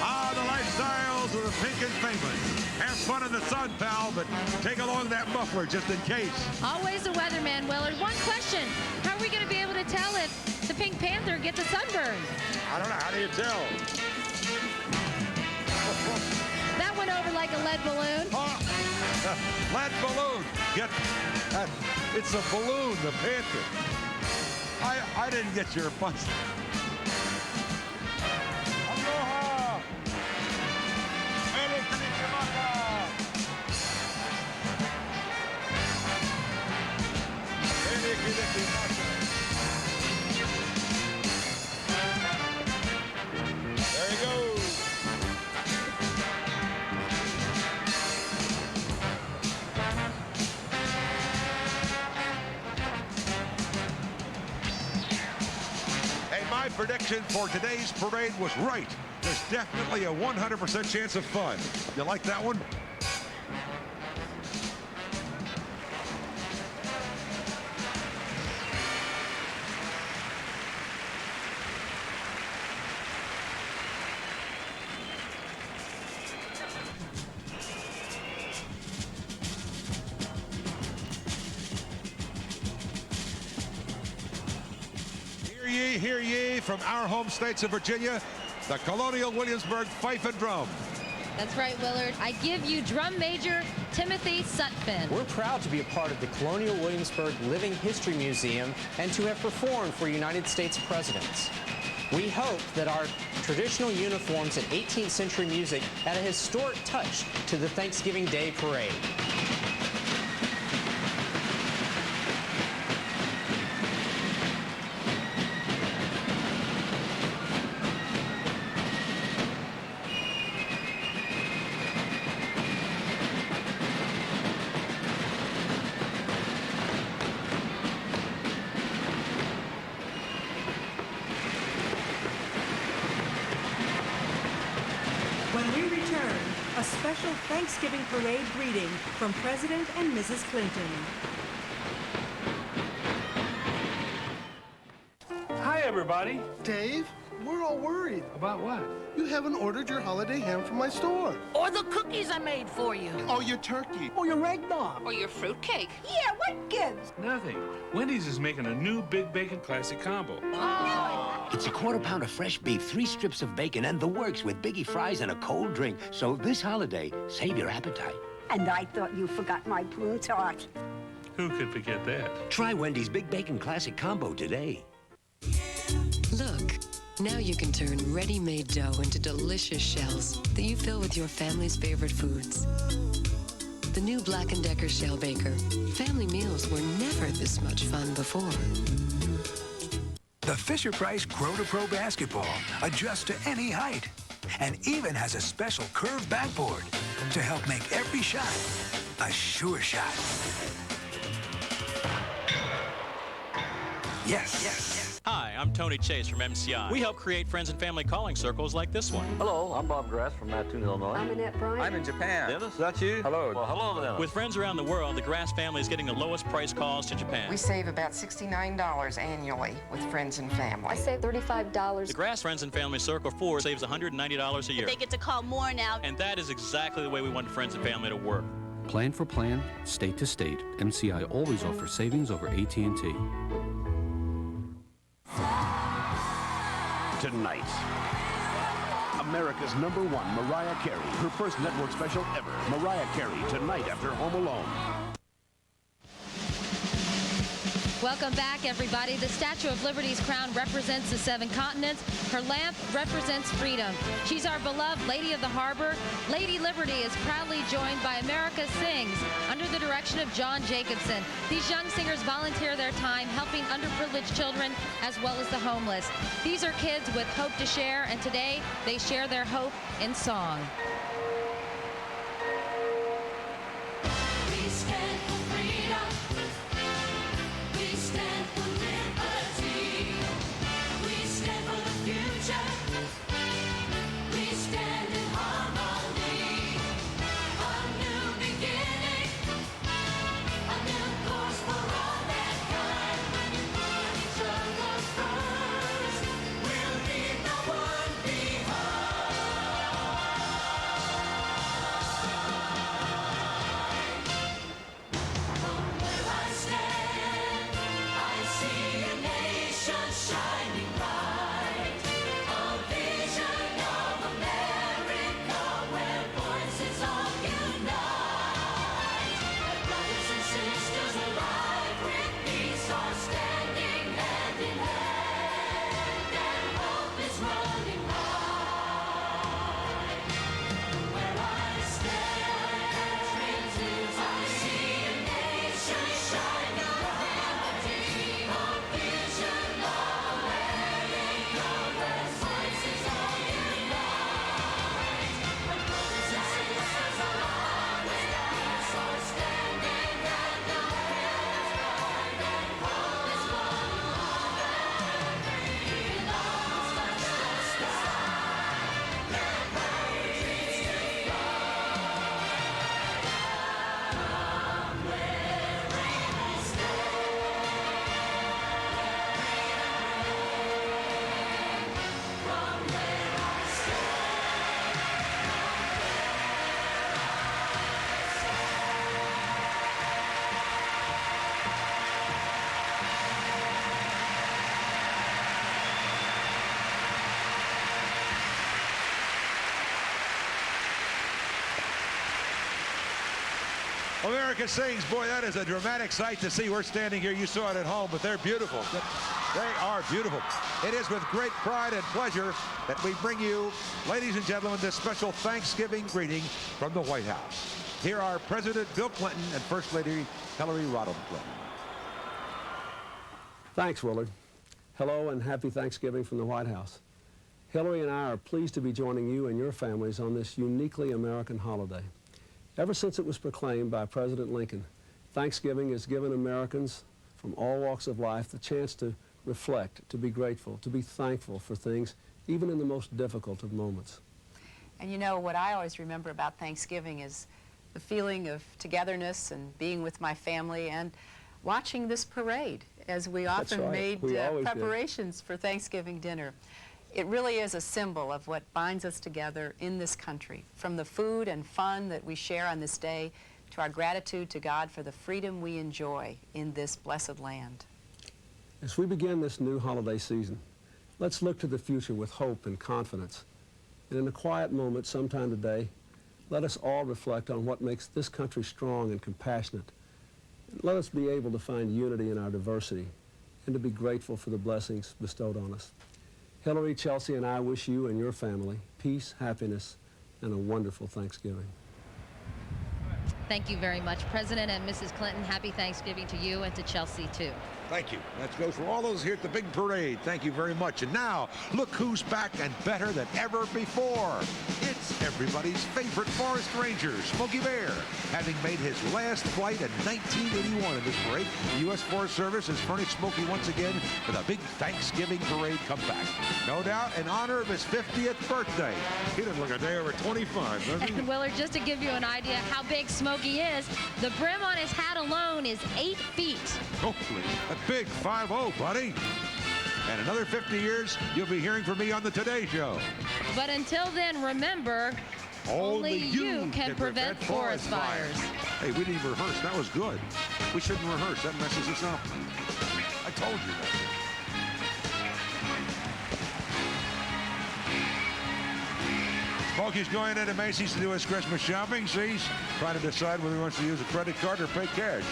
Ah, the lifestyles of the Pink and famous. Have fun in the sun, pal, but take along that muffler just in case. Always the weatherman, Willard. One question. How are we going to be able to tell if the Pink Panther gets a sunburn? I don't know. How do you tell? That went over like a lead balloon. Lead balloon. Get that. It's a balloon, the Panther. I didn't get your punch. Aloha. There he goes. Hey, my prediction for today's parade was right. There's definitely a 100% chance of fun. You like that one? Hear ye from our home states of Virginia, the Colonial Williamsburg Fife and Drum. That's right, Willard. I give you Drum Major Timothy Sutphin. We're proud to be a part of the Colonial Williamsburg Living History Museum and to have performed for United States presidents. We hope that our traditional uniforms and 18th century music add a historic touch to the Thanksgiving Day parade. A special Thanksgiving parade greeting from President and Mrs. Clinton. Hi, everybody. Dave, we're all worried. About what? You haven't ordered your holiday ham from my store. Or the cookies I made for you. Or your turkey. Or your eggnog. Or your fruitcake. Yeah, what gives? Nothing. Wendy's is making a new Big Bacon Classic Combo. Oh. It's a quarter-pound of fresh beef, 3 strips of bacon, and the works with biggie fries and a cold drink. So this holiday, save your appetite. And I thought you forgot my prune tart. Who could forget that? Try Wendy's Big Bacon Classic Combo today. Look, now you can turn ready-made dough into delicious shells that you fill with your family's favorite foods. The new Black & Decker Shell Baker. Family meals were never this much fun before. The Fisher-Price Grow to Pro basketball adjusts to any height and even has a special curved backboard to help make every shot a sure shot. Yes. Hi, I'm Tony Chase from MCI. We help create friends and family calling circles like this one. Hello, I'm Bob Grass from Mattoon, Illinois. I'm Annette Bryant. I'm in Japan. Dennis, is that you? Hello. Well, hello, Dennis. With friends around the world, the Grass family is getting the lowest price calls to Japan. We save about $69 annually with friends and family. I save $35. The Grass Friends and Family Circle 4 saves $190 a year. They get to call more now. And that is exactly the way we want friends and family to work. Plan for plan, state to state, MCI always offers savings over AT&T. Tonight, America's #1, Mariah Carey. Her first network special ever. Mariah Carey, tonight after Home Alone. Welcome back, everybody. The Statue of Liberty's crown represents the 7 continents. Her lamp represents freedom. She's our beloved Lady of the Harbor. Lady Liberty is proudly joined by America Sings under the direction of John Jacobson. These young singers volunteer their time helping underprivileged children as well as the homeless. These are kids with hope to share, and today they share their hope in song. We stand for freedom. We stand for liberty. We stand for the future. We stand in harmony. America Sings. Boy, that is a dramatic sight to see. We're standing here. You saw it at home, but they're beautiful. They are beautiful. It is with great pride and pleasure that we bring you, ladies and gentlemen, this special Thanksgiving greeting from the White House. Here are President Bill Clinton and First Lady Hillary Rodham Clinton. Thanks, Willard. Hello and happy Thanksgiving from the White House. Hillary and I are pleased to be joining you and your families on this uniquely American holiday. Ever since it was proclaimed by President Lincoln, Thanksgiving has given Americans from all walks of life the chance to reflect, to be grateful, to be thankful for things, even in the most difficult of moments. And you know, what I always remember about Thanksgiving is the feeling of togetherness and being with my family and watching this parade, as we often made preparations for Thanksgiving dinner. It really is a symbol of what binds us together in this country, from the food and fun that we share on this day to our gratitude to God for the freedom we enjoy in this blessed land. As we begin this new holiday season, let's look to the future with hope and confidence. And in a quiet moment sometime today, let us all reflect on what makes this country strong and compassionate. Let us be able to find unity in our diversity and to be grateful for the blessings bestowed on us. Hillary, Chelsea, and I wish you and your family peace, happiness, and a wonderful Thanksgiving. Thank you very much, President and Mrs. Clinton. Happy Thanksgiving to you and to Chelsea, too. Thank you. That goes for all those here at the big parade. Thank you very much. And now, look who's back and better than ever before. It's everybody's favorite forest ranger, Smokey Bear. Having made his last flight in 1981 in this parade, the U.S. Forest Service has furnished Smokey once again with a big Thanksgiving parade comeback. No doubt in honor of his 50th birthday. He didn't look a day over 25, does he? And Willard, just to give you an idea how big Smokey is, the brim on his hat alone is 8 feet. Hopefully. Big 5-0, buddy. And another 50 years, you'll be hearing from me on the Today Show. But until then, remember, only you can prevent forest fires. Hey, we didn't even rehearse. That was good. We shouldn't rehearse. That messes us up. I told you that. Smokey's going into Macy's to do his Christmas shopping. See, he's trying to decide whether he wants to use a credit card or pay cash.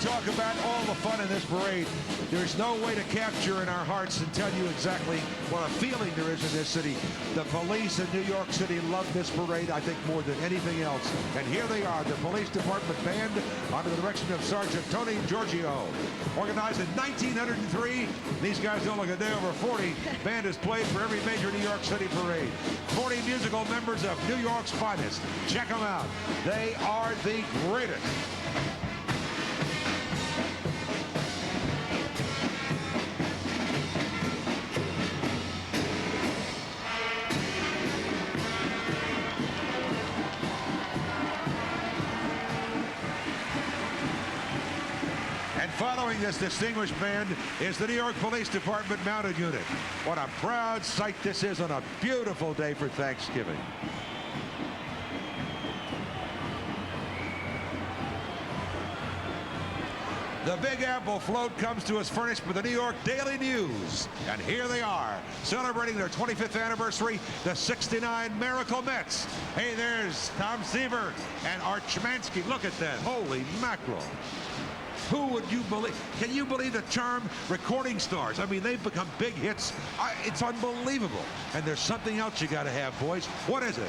Talk about all the fun in this parade. There's no way to capture in our hearts and tell you exactly what a feeling there is in this city. The police in New York City love this parade, I think, more than anything else. And here they are, the police department band under the direction of Sergeant Tony Giorgio. Organized in 1903, these guys don't look a day over 40. Band has played for every major New York City parade. 40 musical members of New York's finest. Check them out. They are the greatest. Following this distinguished band is the New York Police Department Mounted Unit. What a proud sight this is on a beautiful day for Thanksgiving. The Big Apple float comes to us furnished by the New York Daily News. And here they are, celebrating their 25th anniversary, the '69 Miracle Mets. Hey, there's Tom Seaver and Art Szymanski. Look at that. Holy mackerel. Who would you believe? Can you believe the term recording stars? I mean, they've become big hits. It's unbelievable. And there's something else you got to have, boys. What is it?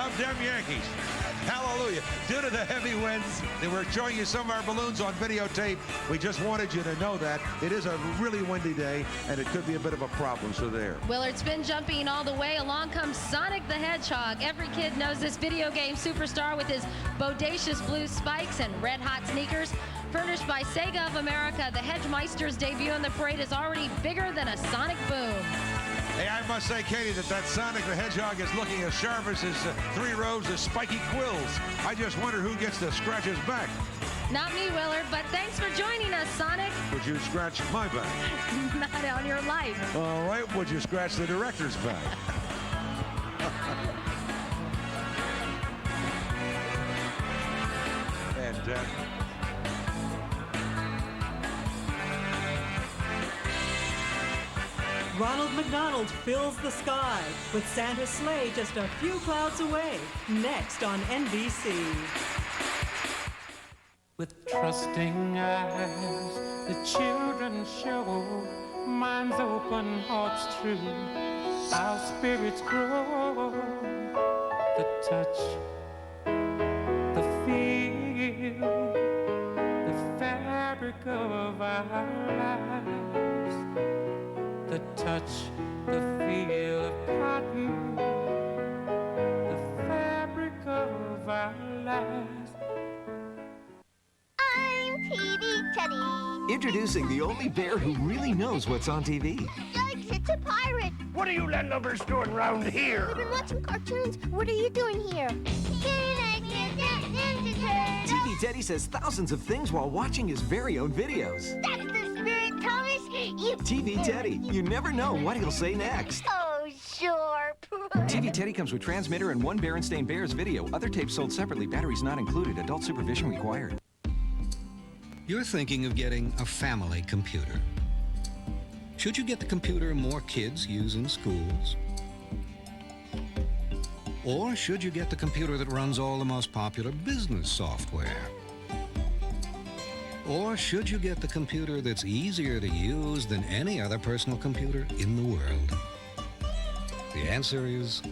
Love them Yankees. Hallelujah. Due to the heavy winds, and we're showing you some of our balloons on videotape. We just wanted you to know that. It is a really windy day, and it could be a bit of a problem, so there. Willard spin jumping all the way. Along comes Sonic the Hedgehog. Every kid knows this video game superstar with his bodacious blue spikes and red-hot sneakers. Furnished by Sega of America, the Hedgemeister's debut in the parade is already bigger than a sonic boom. Hey, I must say, Katie, that Sonic the Hedgehog is looking as sharp as his 3 rows of spiky quills. I just wonder who gets to scratch his back. Not me, Willard, but thanks for joining us, Sonic. Would you scratch my back? Not on your life. All right, would you scratch the director's back? And, Ronald McDonald fills the sky with Santa's sleigh just a few clouds away. Next on NBC. With trusting eyes, the children show minds open, hearts true. Our spirits grow. The touch, the feel, the fabric of our lives. The touch, the feel of cotton, the fabric of our lives. I'm TV Teddy. Introducing the only bear who really knows what's on TV. Yikes, it's a pirate. What are you landlubbers doing around here? We've been watching cartoons. What are you doing here? TV Teddy says thousands of things while watching his very own videos. That's the spirit, Thomas. TV Teddy, you never know what he'll say next. Oh, sure. TV Teddy comes with transmitter and 1 Berenstain Bears video. Other tapes sold separately. Batteries not included. Adult supervision required. You're thinking of getting a family computer. Should you get the computer more kids use in schools? Or should you get the computer that runs all the most popular business software? Or should you get the computer that's easier to use than any other personal computer in the world? The answer is